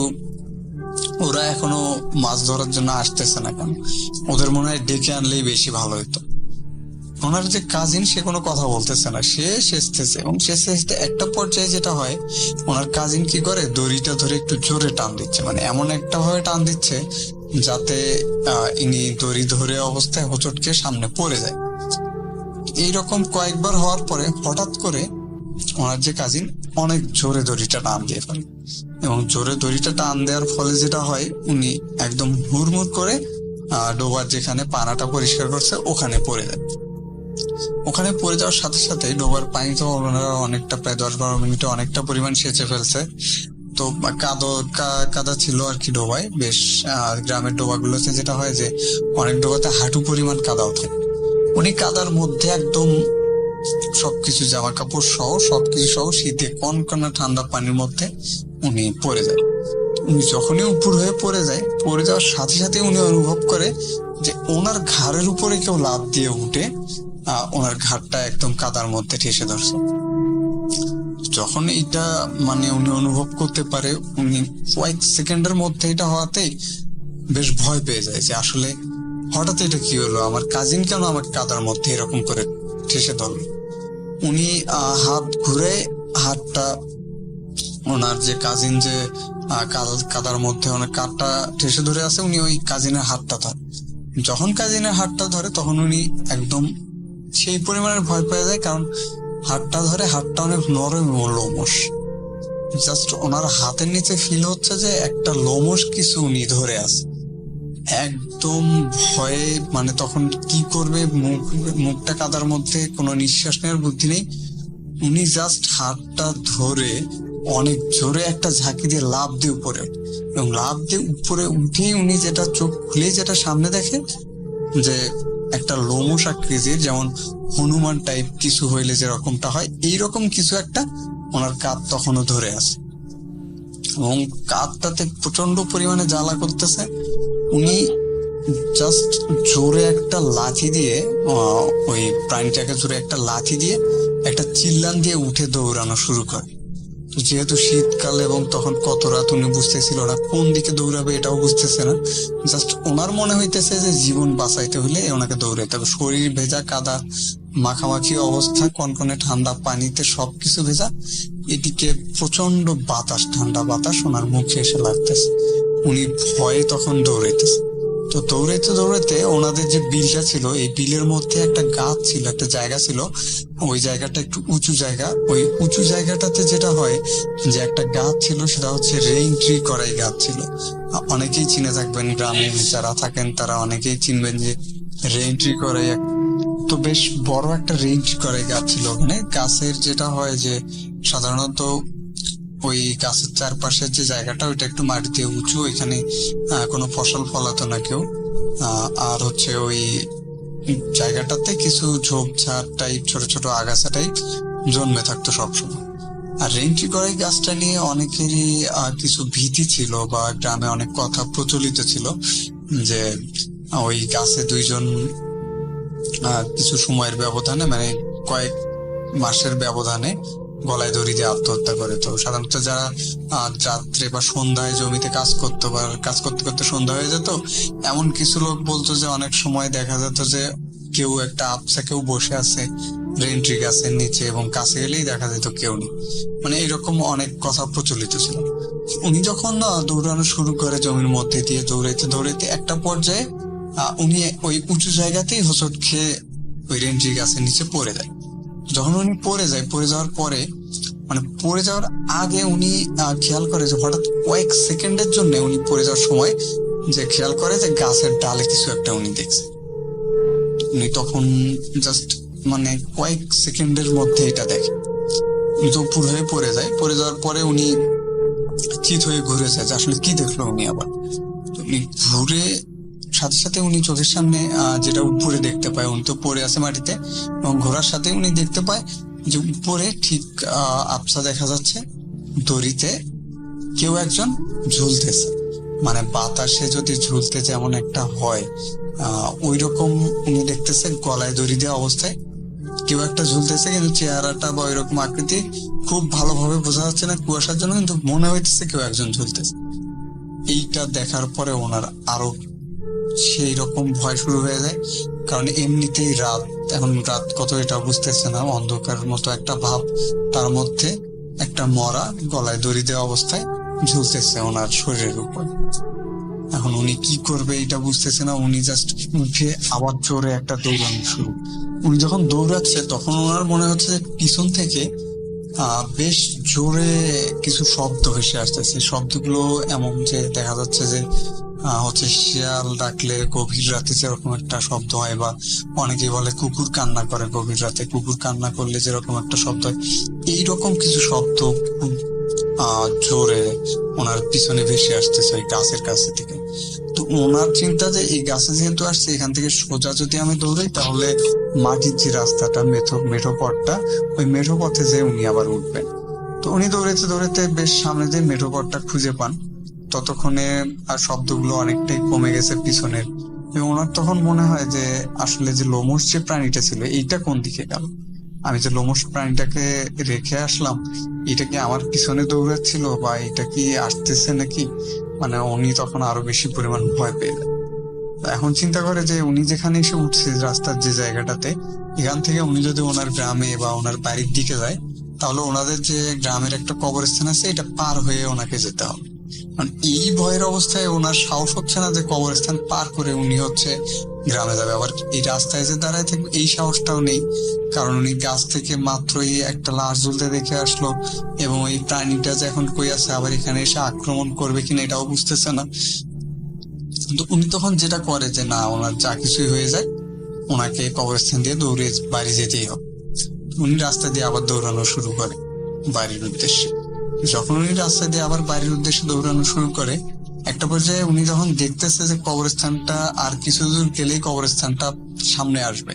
ওরা এখনো মাছ ধরার জন্য আসতেছে না কেন? ওদের মনে হয় ডেকে আনলেই বেশি ভালো হতো। ওনার যে কাজিন সে কোনো কথা বলতেছে না, সে সেচতেছে, এবং সেচতে একটা পর্যায়ে যেটা হয়, ওনার কাজিন কি করে দড়িটা ধরে একটু জোরে টান দিচ্ছে, মানে এমন একটা ভাবে টান দিচ্ছে যাতে ইনি দড়ি ধরে অবস্থায় হোঁচটকে সামনে পড়ে যায়। এইরকম কয়েকবার হওয়ার পরে হঠাৎ করে ওনার যে কাজিন অনেক জোরে দড়িটা টান দিয়ে ফেলে, এবং জোরে দড়িটা টান দেওয়ার ফলে যেটা হয়, উনি একদম হুড়মুড় করে ডোবার যেখানে পানাটা পরিষ্কার করছে ওখানে পড়ে যায়। ওখানে পড়ে যাওয়ার সাথে সাথে ডোবার পানি তো ওনারা অনেকটা, প্রায় 10-12 মিনিটে অনেকটা পরিমাণ সেচে ফেলছে। তো কাদা ছিল আর কি ডোবায়, বেশ গ্রামের ডোবাগুলোতে যেটা হয় যে অনেক ডোবাতে হাঁটু পরিমাণ কাদা ওঠে। উনি কাদার মধ্যে একদম সবকিছু জামা কাপড় সহ সবকিছু সহ শীতে কনকনা ঠান্ডা পানির মধ্যে উনি পড়ে যায়। উনি যখনই উপর হয়ে পড়ে যাওয়ার সাথে সাথে উনি অনুভব করে যে ওনার ঘাড়ের উপরে কেউ লাফ দিয়ে উঠে ওনার ঘাড়টা একদম কাদার মধ্যে ঠেসে ধরছে। যখন এটা মানে উনি অনুভব করতে পারে, উনি কয়েক সেকেন্ডের মধ্যে এটা হওয়াতেই বেশ ভয় পেয়ে যায় যে আসলে হঠাৎ এটা কি হলো, আমার কাজিন কেন আমার কাদার মধ্যে এরকম করে ঠেসে ধরলো। উনি হাত ঘুরে হাতটা, ওনার যে কাজিন যে কাদার মধ্যে অনেক কাদটা ঠেসে ধরে আছে, উনি ওই কাজিনের হাতটা ধরে। যখন কাজিনের হাতটা ধরে তখন উনি একদম সেই পরিমাণের ভয় পেয়ে যায়, কারণ হাতটা অনেক নরম এবং লোমশ। জাস্ট ওনার হাতের নিচে ফিল হচ্ছে যে একটা লোমশ কিছু উনি ধরে আছে। একদম ভয়ে, মানে তখন কি করবে, মুখটা কাদার মধ্যে, কোনো নিঃশ্বাস নেওয়ার বুদ্ধি নেই। উনি জাস্ট হাতটা ধরে অনেক জোরে একটা ঝাঁকি দিয়ে লাফ দিয়ে উপরে, এবং লাফ দিয়ে উপরে উঠেই উনি যেটা চোখ খুলে যেটা সামনে দেখে যে একটা লোমশ আকৃতির, যেমন হনুমান টাইপ কিছু হইলে যেরকমটা হয়, এইরকম কিছু একটা ওনার কাঁধ তখনও ধরে আছে, এবং কাঁধটাতে প্রচন্ড পরিমাণে জ্বালা করতেছে। উনি জাস্ট জোরে একটা লাঠি দিয়ে, ওই প্রাণীটাকে জোরে একটা লাঠি দিয়ে একটা চিল্লান দিয়ে উঠে দৌড়ানো শুরু করে। তো যেহেতু শীতকাল এবং তখন কত রাত, উনি বুঝতেছিল না কোন দিকে দৌড়াবে, এটাও বুঝতেছে না। জাস্ট ওনার মনে হইতেছে যে জীবন বাঁচাইতে হলে ওনাকে দৌড়াইতে হবে। শরীর ভেজা, কাদা মাখামাখি অবস্থা, কনকনে ঠান্ডা পানিতে সবকিছু ভেজা, এদিকে প্রচন্ড বাতাস, ঠান্ডা বাতাস ওনার মুখে এসে লাগতেছে। উনি ভয়ে তখন দৌড়াইতেছে। তো দৌড়াইতে ওনাদের যে বিলটা ছিল, এই বিলের মধ্যে একটা গাছ ছিল, একটা জায়গা ছিল, ওই জায়গাটা একটু উঁচু জায়গা। ওই উঁচু জায়গাটাতে যেটা হয় যে একটা গাছ ছিল, সেটা হচ্ছে রেইন ট্রি করাই গাছ ছিল। অনেকেই চিনে থাকবেন, গ্রামে যারা থাকেন তারা অনেকেই চিনবেন যে রেইন ট্রি করাই, তো বেশ বড় একটা রেইন ট্রি করাই গাছ ছিল ওখানে। গাছের যেটা হয় যে সাধারণত ওই গাছের চারপাশের যে জায়গাটা, ওইটা একটু মাটি দিয়ে উঁচু, ওইখানে কোনো ফসল ফলাতো না কেউ। আর হচ্ছে ওই জায়গাটাতে কিছু ঝোপঝাড় টাইপ, ছোট ছোট আগাছা টাইপ জন্মে থাকতো সবসময়। আর রেন্ট্রি করাই গাছটা নিয়ে অনেকেরই কিছু ভীতি ছিল, বা গ্রামে অনেক কথা প্রচলিত ছিল যে ওই গাছে দুইজন কিছু সময়ের ব্যবধানে, মানে কয়েক মাসের ব্যবধানে গলায় দড়ি দিয়ে আত্মহত্যা করে। তো সাধারণত যারা রাত্রে বা সন্ধ্যায় জমিতে কাজ করতে করতে সন্ধ্যা হয়ে যেত, এমন কিছু লোক বলতো যে অনেক সময় দেখা যেত যে কেউ একটা আবছা কেউ বসে আছে রেন্ট্রি গাছের নিচে, এবং কাছে গেলেই দেখা যেত কেউ নেই। মানে এরকম অনেক কথা প্রচলিত ছিল। উনি যখন দৌড়ানো শুরু করে জমির মধ্যে দিয়ে দৌড়াইতে দৌড়াইতে একটা পর্যায়ে উনি ওই উঁচু জায়গাতেই হোঁচট খেয়ে ওই রেন্ট্রি গাছের নিচে পড়ে যায়। যখন উনি পড়ে যাওয়ার পরে, মানে পড়ে যাওয়ার আগে উনি খেয়াল করে যে হঠাৎ কয়েক সেকেন্ডের জন্য উনি পড়ে যাওয়ার সময় যে খেয়াল করে যে গাছের ডালে কিছু একটা উনি দেখছে। উনি তখন জাস্ট মানে কয়েক সেকেন্ডের মধ্যে এটা দেখে, উনি তো উপর হয়ে পড়ে যায়। পড়ে যাওয়ার পরে উনি চিত হয়ে ঘুরে যায় যে আসলে কি দেখলো উনি। আবার উনি ঘুরে সাথে সাথে উনি চোখের সামনে যেটা উপরে দেখতে পায়, উনি তো পড়ে আছে মাটিতে, এবং ঘোরার সাথে উনি দেখতে পায় যে উপরে ঠিক আবছা দেখা যাচ্ছে দড়িতে কেউ একজন ঝুলতেছে। মানে বাতাসে যদি ঝুলতে যেমন একটা হয়, ওই রকম উনি দেখতেছে গলায় দড়ি দেওয়া অবস্থায় কেউ একটা ঝুলতেছে, কিন্তু চেহারাটা বা ওই রকম আকৃতি খুব ভালোভাবে বোঝা যাচ্ছে না কুয়াশার জন্য, কিন্তু মনে হইতেছে কেউ একজন ঝুলতেছে। এইটা দেখার পরে ওনার আরো সেই রকম ভয় শুরু হয়ে যায়, কারণ এমনিতেই রাত, এখন রাত কত এটা বুঝতেছে না, অন্ধকার মতো একটা ভাব, তার মধ্যে একটা মরা গলায় দড়ি দেওয়া অবস্থায় ঝুলতেছে ওনার শরীরের উপর। এখন উনি কি করবে এটা বুঝতেছে না, উনি জাস্ট উঠে আবার জোরে একটা দৌড়ানো শুরু। উনি যখন দৌড়াচ্ছে তখন ওনার মনে হচ্ছে পিছন থেকে বেশ জোরে কিছু শব্দ ভেসে আসতেছে। শব্দগুলো এমন যে দেখা যাচ্ছে যে হচ্ছে শিয়াল ডাকলে গভীর রাতে যেরকম একটা শব্দ হয়, বা অনেকেই বলে কুকুর কান্না করে গভীর রাতে, কুকুর কান্না করলে যেরকম একটা শব্দ হয়, এইরকম কিছু শব্দ খুব জোরে ওনার পিছনে ভেসে আসতেছে ওই গাছের কাছে থেকে। তো ওনার চিন্তা যে এই গাছে যেহেতু আসছে, এখান থেকে সোজা যদি আমি দৌড়াই তাহলে মাটির যে রাস্তাটা মেঠো পথটা, ওই মেঠো পথে যে উনি আবার উঠবেন। তো উনি দৌড়াইতে দৌড়াইতে বেশ সামনে দিয়ে মেঠো পথটা খুঁজে পান। ততক্ষণে আর শব্দগুলো অনেকটাই কমে গেছে পিছনের, এবং ওনার তখন মনে হয় যে আসলে যে লোমশ যে প্রাণীটা ছিল এইটা কোন দিকে গেল। আমি যে লোমশ প্রাণীটাকে রেখে আসলাম, এটা কি আমার পিছনে দৌড়াচ্ছিল, বা এটা কি আসতেছে নাকি। মানে উনি তখন আরো বেশি পরিমাণ ভয় পেয়ে যায়। এখন চিন্তা করে যে উনি যেখানে এসে উঠছে রাস্তার যে জায়গাটাতে, এখান থেকে উনি যদি ওনার গ্রামে বা ওনার বাড়ির দিকে যায়, তাহলে ওনাদের যে গ্রামের একটা কবরস্থান আছে এটা পার হয়ে ওনাকে যেতে হবে। কারণ এই ভয়ের অবস্থায় ওনার সাহস হচ্ছে না যে কবরস্থান পার করে উনি হচ্ছে গ্রামে যাবে। আবার এই রাস্তায় যে দাঁড়ায় থাকবে এই সাহসটাও নেই, কারণ উনি গাছ থেকে মাত্রই একটা লাশ ঝুলতে দেখে আসলো, এবং এই প্রাণীটা যে এখন কই আছে, আবার এখানে এসে আক্রমণ করবে কিনা এটাও বুঝতেছে না। কিন্তু উনি তখন যেটা করে যে না, ওনার যা কিছুই হয়ে যায় ওনাকে কবরস্থান দিয়ে দৌড়ে বাড়ি যেতেই হবে। উনি রাস্তা দিয়ে আবার দৌড়ানো শুরু করে বাড়ির উদ্দেশ্যে। যখন উনি রাস্তা দিয়ে আবার বাড়ির উদ্দেশ্যে দৌড়ানো শুরু করে, একটা পর্যায়ে উনি যখন দেখতেছে যে কবরস্থানটা আর কিছু দূর গেলেই কবরস্থানটা সামনে আসবে।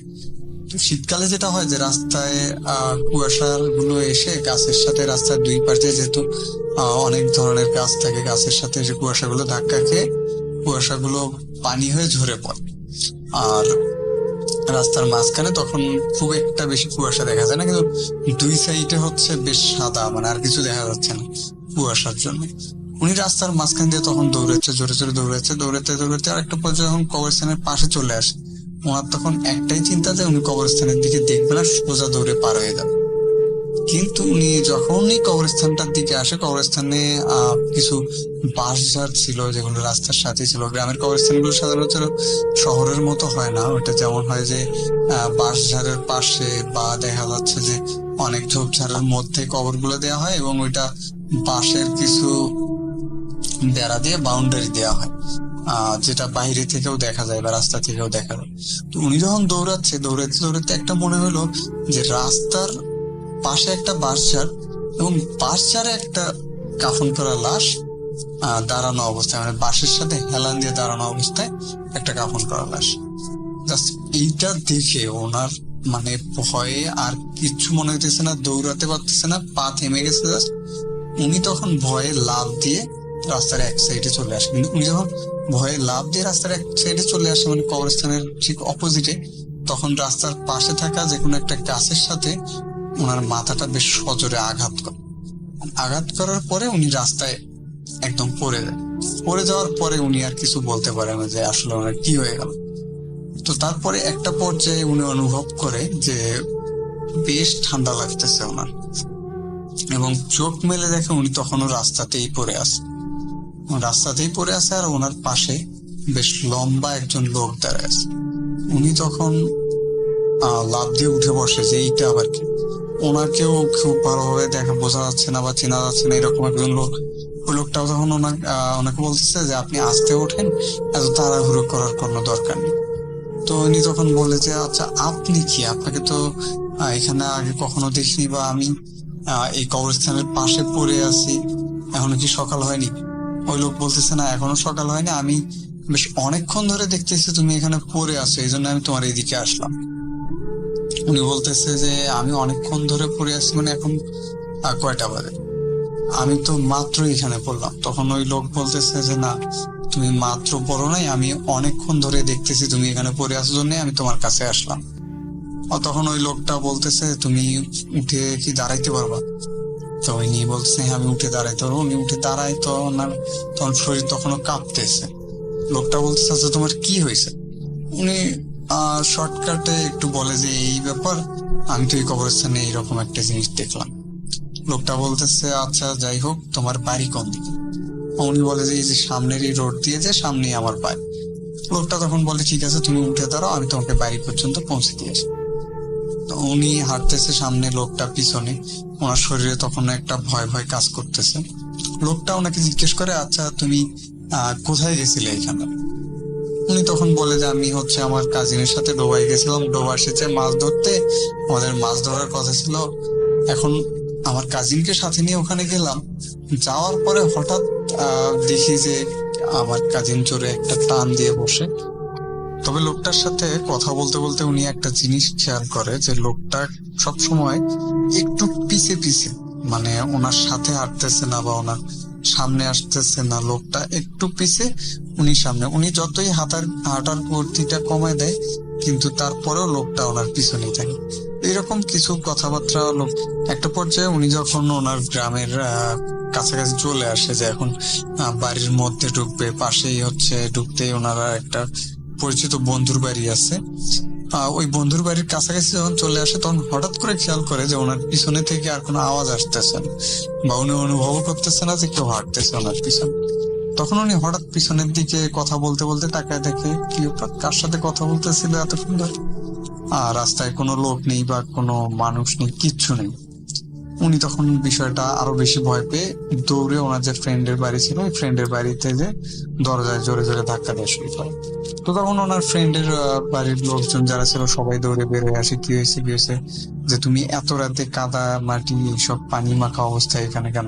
তো শীতকালে যেটা হয় যে রাস্তায় কুয়াশা গুলো এসে গাছের সাথে রাস্তার দুই পাশে যেহেতু অনেক ধরনের গাছ থাকে, গাছের সাথে যে কুয়াশাগুলো ধাক্কা খেয়ে কুয়াশাগুলো পানি হয়ে ঝরে পড়ে। আর রাস্তার মাঝখানে তখন খুব একটা বেশি কুয়াশা দেখা যায় না, কিন্তু দুই সাইডে হচ্ছে বেশ সাদা, মানে আর কিছু দেখা যাচ্ছে না কুয়াশার জন্য। উনি রাস্তার মাঝখান দিয়ে তখন দৌড়াচ্ছে, জোরে জোরে দৌড়াতে আর একটা পর্যায়ে যখন কবরস্থানের পাশে চলে আসে, ওনার তখন একটাই চিন্তা যে উনি কবরস্থানের দিকে দেখবে না, সোজা দৌড়ে পার হয়ে যাবে। কিন্তু উনি যখনই কবরস্থানটার দিকে আসে, কবরস্থানে কিছু বাঁশঝাড় ছিল যেগুলো রাস্তার সাথে ছিল। গ্রামের কবরস্থানগুলো সাধারণত শহরের মতো হয় না, ওটা যেমন হয় যে বাঁশঝাড়ের পাশে বা দেখা যাচ্ছে যে অনেক ঝোপঝাড়ের মধ্যে কবরগুলো দেওয়া হয়, এবং ওইটা বাঁশের কিছু বেড়া দিয়ে বাউন্ডারি দেওয়া হয়, যেটা বাইরে থেকেও দেখা যায় বা রাস্তা থেকেও দেখা যায়। তো উনি যখন দৌড়াতে একটা মনে হলো যে রাস্তার পাশে একটা বাঁশঝাড়, এবং বাঁশঝাড়ে একটা কাফন করা লাশ দাঁড়ানো অবস্থায়, মানে বাঁশের সাথে হেলান দিয়ে দাঁড়ানো অবস্থায় একটা কাফন করা লাশ। জাস্ট এইটা দেখে ওনার মানে ভয়ে আর কিচ্ছু মনে হইতেছে না, দৌড়াতে পারতেছে না, পা থেমে গেছে জাস্ট। উনি তখন ভয়ে লাফ দিয়ে রাস্তার এক সাইডে চলে আসে। কিন্তু উনি যখন ভয়ে লাফ দিয়ে রাস্তার এক সাইডে চলে আসে, মানে কবরস্থানের ঠিক অপোজিটে, তখন রাস্তার পাশে থাকা যে কোনো একটা গাছের সাথে ওনার মাথাটা বেশ সজোরে আঘাত করে। আঘাত করার পরে উনি রাস্তায় একদম পড়ে যায়। পড়ে যাওয়ার পরে উনি আর কিছু বলতে পারে না যে আসলে ওনার কি হয়ে গেল। তো তারপরে একটা পর্যায়ে উনি অনুভব করে যে বেশ ঠান্ডা লাগতেছে ওনার, এবং চোখ মেলে দেখে উনি তখনও রাস্তাতেই পড়ে আছে। আর ওনার পাশে বেশ লম্বা একজন লোক দাঁড়ায় আছে। উনি তখন লাফ দিয়ে উঠে বসে যে এইটা আবার কি। ওনাকেও খুব ভালোভাবে বোঝা যাচ্ছে না বা চেনা যাচ্ছে না, এরকম একজন লোক। ওই লোকটাও তখন ওনাকে বলতেছে যে আপনি আস্তে ওঠেন, এত তাড়াহুড়ো করার কোনো দরকার নেই। তো উনি তখন বলে যে আচ্ছা আপনি কি, আপনাকে তো এখানে আগে কখনো দেখিনি, বা আমি এই কবরস্থানের পাশে পড়ে আছি, এখনো কি সকাল হয়নি? ওই লোক বলতেছে না এখনো সকাল হয়নি, আমি বেশ অনেকক্ষণ ধরে দেখতেছি তুমি এখানে পড়ে আছো, এই জন্য আমি তোমার এইদিকে আসলাম। উনি বলতেছে যে আমি অনেকক্ষণ ধরে পড়ে আছি, মানে এখন কয়টা বাজে? আমি তো মাত্র এখানে পড়লাম। তখন ওই লোক বলতেছে যে না, তুমি মাত্র পড়ো নাই, আমি অনেকক্ষণ ধরে দেখতেছি তুমি এখানে পড়ে আছো, জন্য আমি তোমার কাছে আসলাম। তখন ওই লোকটা বলতেছে তুমি উঠে কি দাঁড়াইতে পারবা? তো উনি বলতেছে হ্যাঁ আমি উঠে দাঁড়াইতে পারবো। উনি উঠে দাঁড়ায়, তো ওনার তখন শরীর তখনও কাঁপতেছে। লোকটা বলতেছে আচ্ছা তোমার কি হয়েছে? উনি শর্টকাটে একটু বলে যে এই ব্যাপার, আমি তো এই কবরস্থানে এইরকম একটা জিনিস দেখলাম। লোকটা বলতেছে আচ্ছা যাই হোক, তোমার বাড়ি কোন দিকে? উনি বলে যে এই যে সামনের এই রোড দিয়ে যে সামনেই আমার বাড়ি। লোকটা তখন বলে ঠিক আছে তুমি উঠে দাঁড়াও, আমি তোমাকে বাড়ি পর্যন্ত পৌঁছে দিয়ে আসি। তো উনি হাঁটতেছে সামনে, লোকটা পিছনে। ওনার শরীরে তখন একটা ভয় ভয় কাজ করতেছে। লোকটা ওনাকে জিজ্ঞেস করে আচ্ছা তুমি কোথায় গেছিলে এখানে? উনি তখন বলে যে আমি আমার কাজিনের সাথে ডোবায় গেছিলাম, ডোবা এসেছে মাছ ধরতে, আমাদের মাছ ধরার কথা ছিল। এখন আমার কাজিনকে সাথে নিয়ে ওখানে গেলাম, যাওয়ার পরে হঠাৎ দেখি যে আমার কাজিন চোরে একটা টান দিয়ে বসে। তবে লোকটার সাথে কথা বলতে বলতে উনি একটা জিনিস খেয়াল করে যে লোকটা সবসময় একটু পিছে পিছে, মানে ওনার সাথে হাঁটতেছে না বা ওনার সামনে আসতেছে না, লোকটা একটু পিছে, উনি সামনে। উনি যতই হাঁটার গতিটা কমায় দেয়, কিন্তু তারপরেও লোকটা ওনার পিছনেই থাকে। এরকম কিছু কথাবার্তা লোক। একটা পর্যায়ে উনি যখন ওনার গ্রামের কাছাকাছি চলে আসে, যে এখন বাড়ির মধ্যে ঢুকবে, পাশেই ঢুকতেই ওনারা একটা পরিচিত বন্ধুর বাড়ি আছে। ওই বন্ধুর বাড়ির কাছাকাছি যখন চলে আসে, তখন হঠাৎ করে খেয়াল করে যে ওনার পিছনে থেকে আর কোনো আওয়াজ আসতেছে না, বা উনি অনুভব করতেছে না যে কেউ হাঁটতেছে ওনার পিছনে। তখন উনি হঠাৎ পিছনের দিকে কথা বলতে বলতে তাকায় দেখে কি কার সাথে কথা বলতেছিল এত সুন্দর। আর রাস্তায় কোনো লোক নেই বা কোনো মানুষ নেই, কিচ্ছু নেই। উনি তখন বিষয়টা আরো বেশি ভয় পেয়ে দৌড়ে ওনার যে ফ্রেন্ডের বাড়ি ছিল, ওই ফ্রেন্ডের বাড়িতে যে দরজায় জোরে জোরে ধাক্কা দেওয়া শুরু করে। তো তখন ওনার ফ্রেন্ডের বাড়ির লোকজন যারা ছিল সবাই দৌড়ে বের হয়ে আসে। কি হয়েছে যে তুমি এত রাতে কাদা মাটি সব পানি মাখা অবস্থায় এখানে কেন?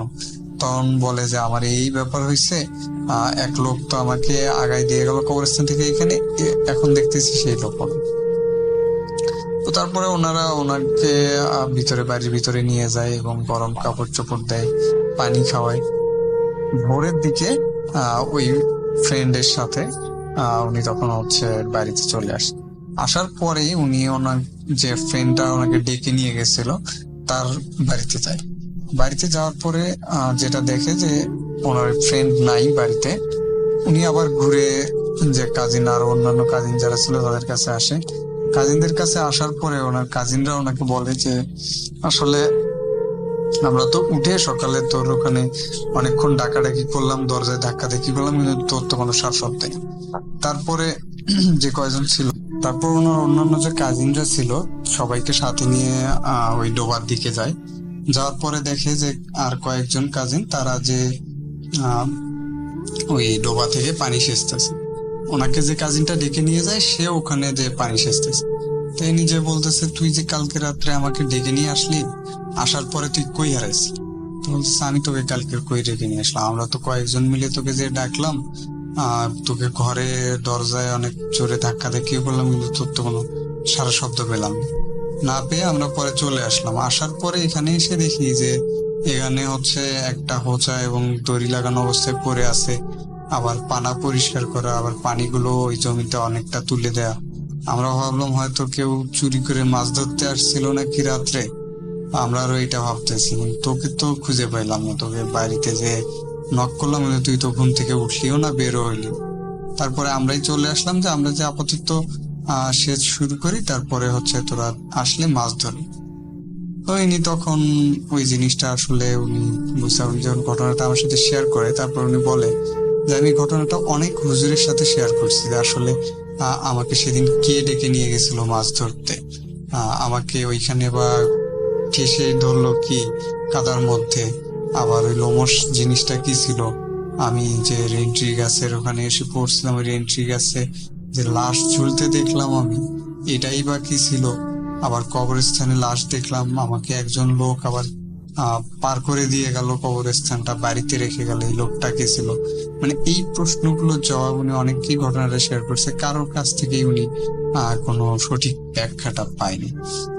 তখন বলে যে আমার এই ব্যাপার হয়েছে, এক লোক তো আমাকে আগায় দিয়ে গেল কবরস্থান থেকে এখানে, এখন দেখতেছি সেই লোক। তো তারপরে ওনারা ওনাকে বাড়ির ভিতরে নিয়ে যায় এবং গরম কাপড় চোপড় দেয়, পানি খাওয়ায়। ভোরের দিকে ওই ফ্রেন্ডের সাথে উনি তখন বাড়িতে চলে আসে। আসার পরে উনি ওনার যে ফ্রেন্ডটা ওনাকে ডেকে নিয়ে গেছিল তার বাড়িতে যায়। বাড়িতে যাওয়ার পরে যেটা দেখে যে ওনার ফ্রেন্ড নাই বাড়িতে। উনি আবার ঘুরে যে কাজিন আর অন্যান্য কাজিন যারা ছিল তাদের কাছে আসে। কাজিনদের কাছে আসার পরে ওনার কাজিনরা ওনাকে বলে যে আসলে আমরা তো উঠে সকালে তোর ওখানে অনেকক্ষণ ডাকাডাকি করলাম, দরজায় ধাক্কা দেখি করলাম, কিন্তু তোর তো কোনো সার শব্দ নেই। তারপরে যে কয়জন ছিল, তারপর ওনার অন্যান্য যে কাজিনরা ছিল সবাইকে সাথে নিয়ে ওই ডোবার দিকে যায়। যাওয়ার পরে দেখে যে আর কয়েকজন কাজিন তারা যে ওই ডোবা থেকে পানি সেচতেছে। ওনাকে যে কাজিনটা ডেকে নিয়ে যায় সে ওখানে যে পানি সেচতেছে। তাই নিজে বলতেছে তুই যে কালকে রাত্রে আমাকে ডেকে নিয়ে আসলি, আসার পরে তুই কই হারাইছি? তো বলতেছে আমি তোকে কালকে কই ডেকে নিয়ে আসলাম, আমরা তো কয়েকজন মিলে তোকে যে ডাকলাম, তোকে ঘরে দরজায় অনেক জোরে ধাক্কা দেখিয়ে বললাম, কিন্তু তোর তো কোনো সারা শব্দ পেলাম। না পেয়ে আমরা পরে চলে আসলাম। আসার পরে এখানে এসে দেখি যে এখানে হচ্ছে একটা হোঁচা এবং দড়ি লাগানো অবস্থায় পড়ে আছে, আবার পানা পরিষ্কার করা, আবার পানিগুলো ওই জমিতে অনেকটা তুলে দেয়া। আমরা ভাবলাম হয়তো কেউ চুরি করে মাছ ধরতে আসছিল নাকি রাত্রে, আমরা আরো এটা ভাবতেছি। কিন্তু তোকে তো খুঁজে পাইলাম না, তোকে বাড়িতে যে নক করলাম কিন্তু তুই তো ঘুম থেকে উঠলিও না, বেরো হইলি। তারপরে আমরাই চলে আসলাম যে আমরা যে আপাতত সেচ শুরু করি, তারপরে হচ্ছে তোরা আসলে মাছ ধরি। তো ইনি তখন ওই জিনিসটা আসলে উনি মুসাউল যখন ঘটনাটা আমার সাথে শেয়ার করে, তারপর উনি বলে যে আমি ঘটনাটা অনেক হুজুরের সাথে শেয়ার করছি যে আসলে আমাকে সেদিন কে ডেকে নিয়ে গেছিল মাছ ধরতে, আমাকে ওইখানে বা ঠেসে ধরলো কি কাদার মধ্যে, আবার ওই লোমস জিনিসটা কি ছিল, আমি যে রেন্ট্রি গাছের ওখানে এসে পড়ছিলাম, ওই রেন্ট্রি গাছে যে লাশ ঝুলতে দেখলাম আমি, এটাই বা কি ছিল। আবার কবরস্থানে লাশ দেখলাম, আমাকে একজন লোক আবার পার করে দিয়ে গেল কবরস্থানটা, বাড়িতে রেখে গেল, এই লোকটা কে ছিল। মানে এই প্রশ্নগুলোর জবাব উনি অনেককেই ঘটনাটা শেয়ার করছে, কারোর কাছ থেকেই উনি কোনো সঠিক ব্যাখ্যাটা পায়নি।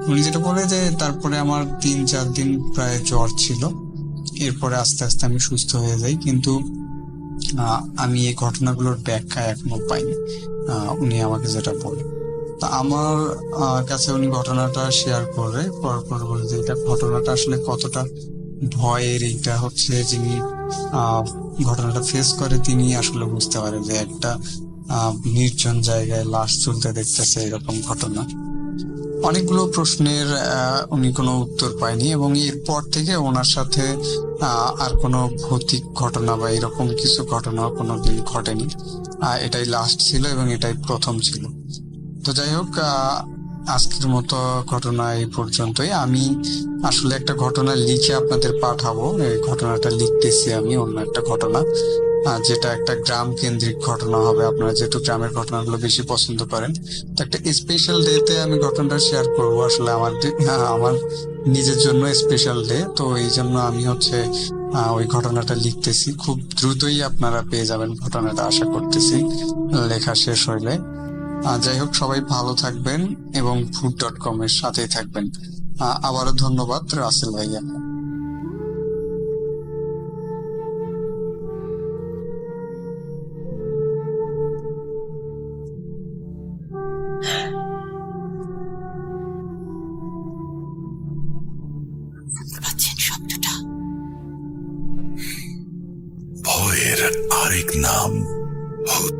উনি যেটা বলে যে তারপরে আমার 3-4 দিন প্রায় জ্বর ছিল, এরপরে আস্তে আস্তে আমি সুস্থ হয়ে যাই, কিন্তু আমি এই ঘটনাগুলোর ব্যাখ্যা এখনো পাইনি। উনি আমাকে যেটা বলে, তা আমার কাছে উনি ঘটনাটা শেয়ার করে পর বলে যে এটা ঘটনাটা আসলে কতটা ভয়ের, এটা হচ্ছে যিনি ঘটনাটা ফেস করে তিনি আসলে বুঝতে পারে যে একটা নির্জন জায়গায় লাশ ঝুলতে দেখতেছে এরকম ঘটনা। অনেকগুলো প্রশ্নের উনি কোনো উত্তর পায়নি, এবং এরপর থেকে ওনার সাথে আর কোনো ভৌতিক ঘটনা বা এরকম কিছু ঘটনা কোনোদিন ঘটেনি। এটাই লাস্ট ছিল এবং এটাই প্রথম ছিল। তো যাই হোক, আজকের মতো ঘটনা এই পর্যন্তই। আমি আসলে একটা ঘটনা লিখে আপনাদের পাঠাবো, এই ঘটনাটা লিখতেছি আমি, অন্য একটা ঘটনা, যেটা একটা গ্রাম কেন্দ্রিক ঘটনা হবে। আপনারা যেহেতু গ্রামের ঘটনাগুলো বেশি পছন্দ করেন, তো একটা স্পেশাল ডে তে আমি ঘটনাটা শেয়ার করব। আসলে আমার নিজের জন্য স্পেশাল ডে, তো এই জন্য আমি হচ্ছে ওই ঘটনাটা লিখতেছি। খুব দ্রুতই আপনারা পেয়ে যাবেন ঘটনাটা, আশা করতেছি লেখা শেষ হইলে। যাই হোক, সবাই ভালো থাকবেন এবং food.com এর সাথেই থাকবেন। আবারও ধন্যবাদ রাসেল ভাইয়া। পাচ্ছেন শব্দটা? ভয়ের আরেক নাম ভূত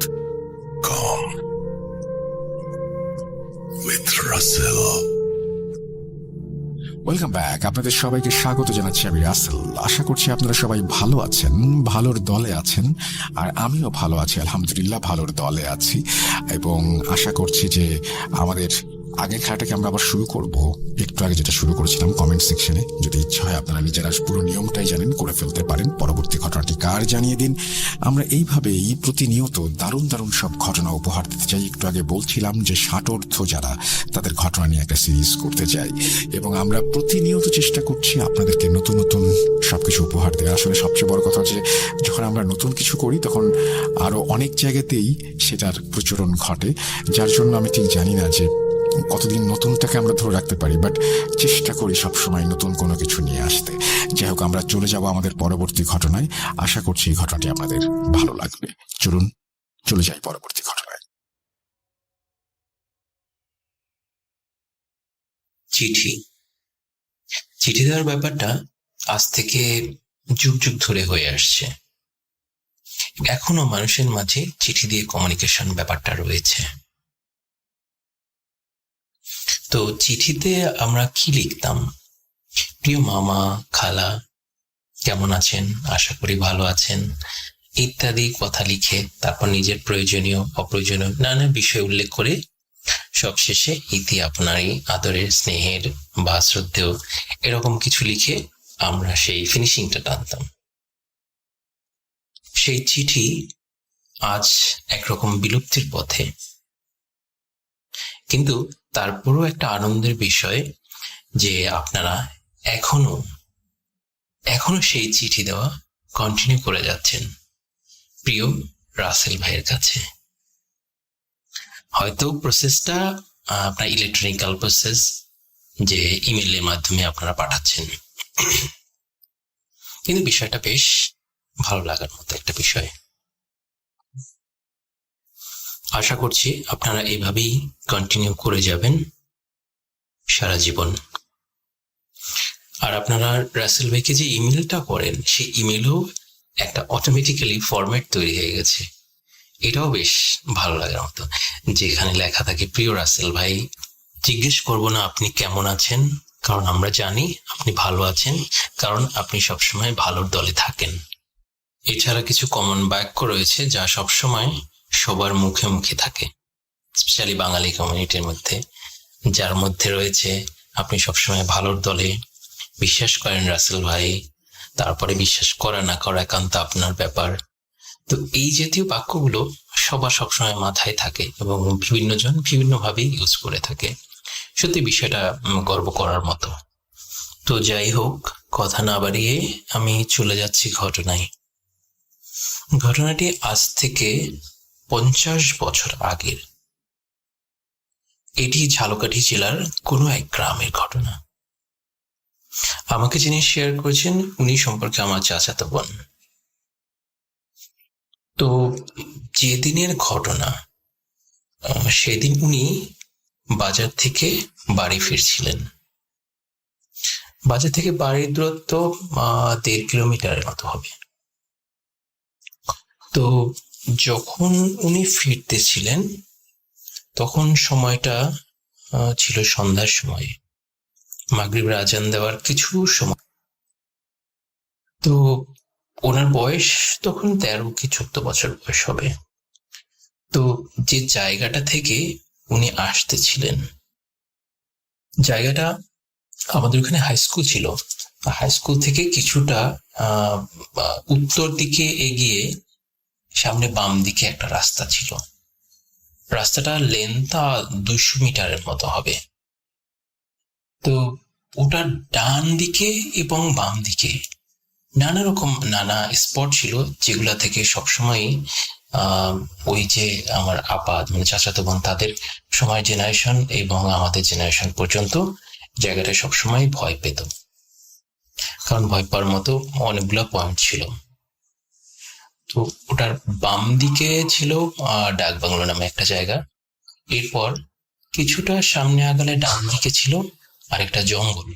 কম উইথ রাসেল। ওয়েলকাম ব্যাক, আপনাদের সবাইকে স্বাগত জানাচ্ছি আমি রাসেল। আশা করছি আপনারা সবাই ভালো আছেন, ভালোর দলে আছেন, আর আমিও ভালো আছি, আলহামদুলিল্লাহ ভালোর দলে আছি। এবং আশা করছি যে আমাদের আগের খেলাটাকে আমরা আবার শুরু করব। একটু আগে যেটা শুরু করেছিলাম কমেন্ট সেকশনে, যদি ইচ্ছা হয় আপনারা নিজেরা পুরো নিয়মটাই জানেন, করে ফেলতে পারেন। পরবর্তী ঘটনাটি কার জানিয়ে দিন। আমরা এইভাবেই প্রতিনিয়ত দারুণ দারুণ সব ঘটনা উপহার দিতে চাই। একটু আগে বলছিলাম যে ষাটোর্ধ্ব যারা, তাদের ঘটনা নিয়ে একটা সিরিজ করতে চাই, এবং আমরা প্রতিনিয়ত চেষ্টা করছি আপনাদেরকে নতুন নতুন সবকিছু উপহার দেওয়া। আসলে সবচেয়ে বড় কথা হচ্ছে যখন আমরা নতুন কিছু করি তখন আরো অনেক জায়গাতেই সেটার প্রচলন ঘটে, যার জন্য আমি ঠিক জানি না যে কতদিন নতুনটাকে আমরা ধরে রাখতে পারি, বাট চেষ্টা করি সবসময় নতুন কোনো কিছু নিয়ে আসতে। যাই হোক, আমরা চলে যাব আমাদের পরবর্তী ঘটনায়। আশা করছি এই ঘটনাটি আপনাদের ভালো লাগবে। চলুন চলে যাই পরবর্তী ঘটনায়। চিঠি চিঠি দেওয়ার ব্যাপারটা আজ থেকে যুগ যুগ ধরে হয়ে আসছে। এখনো মানুষের মাঝে চিঠি দিয়ে কমিউনিকেশন ব্যাপারটা রয়েছে। তো চিঠিতে আমরা কি লিখতাম? প্রিয় মামা, খালা, কেমন আছেন, আশা করি ভালো আছেন, ইত্যাদি কথা লিখে তারপর নিজের প্রয়োজনীয় অপ্রয়োজনীয় নানা বিষয় উল্লেখ করে সবশেষে ইতি আপনারই, আদরের, স্নেহের বা শ্রদ্ধেয়, এরকম কিছু লিখে আমরা সেই ফিনিশিংটা টানতাম। সেই চিঠি আজ একরকম বিলুপ্তির পথে, কিন্তু তারপরও একটা আনন্দের বিষয় যে আপনারা এখনো সেই চিঠি দেওয়া কন্টিনিউ করে যাচ্ছেন প্রিয় রাসেল ভাইয়ের কাছে। হয়তো প্রসেসটা আপনার ইলেকট্রনিক্যাল প্রসেস, যে ইমেলের মাধ্যমে আপনারা পাঠাচ্ছেন, কিন্তু বিষয়টা বেশ ভালো লাগার মতো একটা বিষয়। আশা করছি আপনারা এইভাবেই কন্টিনিউ করে যাবেন সারা জীবন। আর আপনারা রাসেল ভাইকে যে ইমেলটা করেন, সেই ইমেলও একটা অটোমেটিক্যালি ফরম্যাট তৈরি হয়ে গেছে। এটাও বেশ ভালো লাগার মতো, যেখানে লেখা থাকে, প্রিয় রাসেল ভাই, জিজ্ঞেস করবো না আপনি কেমন আছেন, কারণ আমরা জানি আপনি ভালো আছেন, কারণ আপনি সবসময় ভালোর দলে থাকেন। এছাড়া কিছু কমন বাক্য রয়েছে যা সবসময় সবার মুখে মুখে থাকে, স্পেশালি বাঙালি কমিউনিটির মধ্যে, যার মধ্যে রয়েছে, আপনি সবসময় ভালোর দলে, বিশ্বাস করেন রাসেল ভাই, তারপরে বিশ্বাস করা না করা একান্ত আপনার ব্যাপার। তো এই জাতীয় বাক্যগুলো সবার সবসময় মাথায় থাকে এবং বিভিন্ন জন বিভিন্নভাবেই ইউজ করে থাকে। সত্যি বিষয়টা গর্ব করার মতো। তো যাই হোক, কথা না বাড়িয়ে আমি চলে যাচ্ছি ঘটনায়। ঘটনাটি আজ থেকে 50 বছর আগের। এটি ঝালকাঠি জেলার কোনো এক গ্রামের ঘটনা। আমাকে যিনি শেয়ার করেছেন উনি সম্পর্কে আমার চাচাতো বোন। তো যেদিনের ঘটনা, সেদিন উনি বাজার থেকে বাড়ি ফিরছিলেন। বাজার থেকে বাড়ির দূরত্ব 1.5 কিলোমিটারের মতো হবে। তো যখন উনি ফিরতেছিলেন তখন সময়টা ছিল সন্ধ্যার সময়, মাগরিবের আজান দেওয়ার কিছু সময়। তো ওনার বয়স তখন 13 কি 14 বছর বয়স হবে। তো যে জায়গাটা থেকে উনি আসতেছিলেন, জায়গাটা, আমাদের ওখানে হাই স্কুল ছিল, হাই স্কুল থেকে কিছুটা উত্তর দিকে এগিয়ে সামনে বাম দিকে একটা রাস্তা ছিল। রাস্তাটা লেন্থটা 200 মিটারের মতো হবে। তো ওটার ডান দিকে এবং বাম দিকে নানা স্পট ছিল, যেগুলা থেকে সবসময় ওই যে আমার আপা মানে চাচাতো বোন, তাদের সময় জেনারেশন এবং আমাদের জেনারেশন পর্যন্ত জায়গাটা সবসময় ভয় পেত, কারণ ভয় পাওয়ার মতো অনেকগুলো পয়েন্ট ছিল। তো ওটার বাম দিকে ছিল ডাক বাংলো নামে একটা জায়গা। এরপর কিছুটা সামনে আগালে ডান দিকে ছিল আরেকটা জঙ্গল।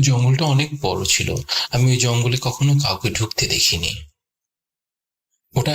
জঙ্গলটা অনেক বড় ছিল, আমি ওই জঙ্গলে কখনো কাউকে ঢুকতে দেখিনি। ওটা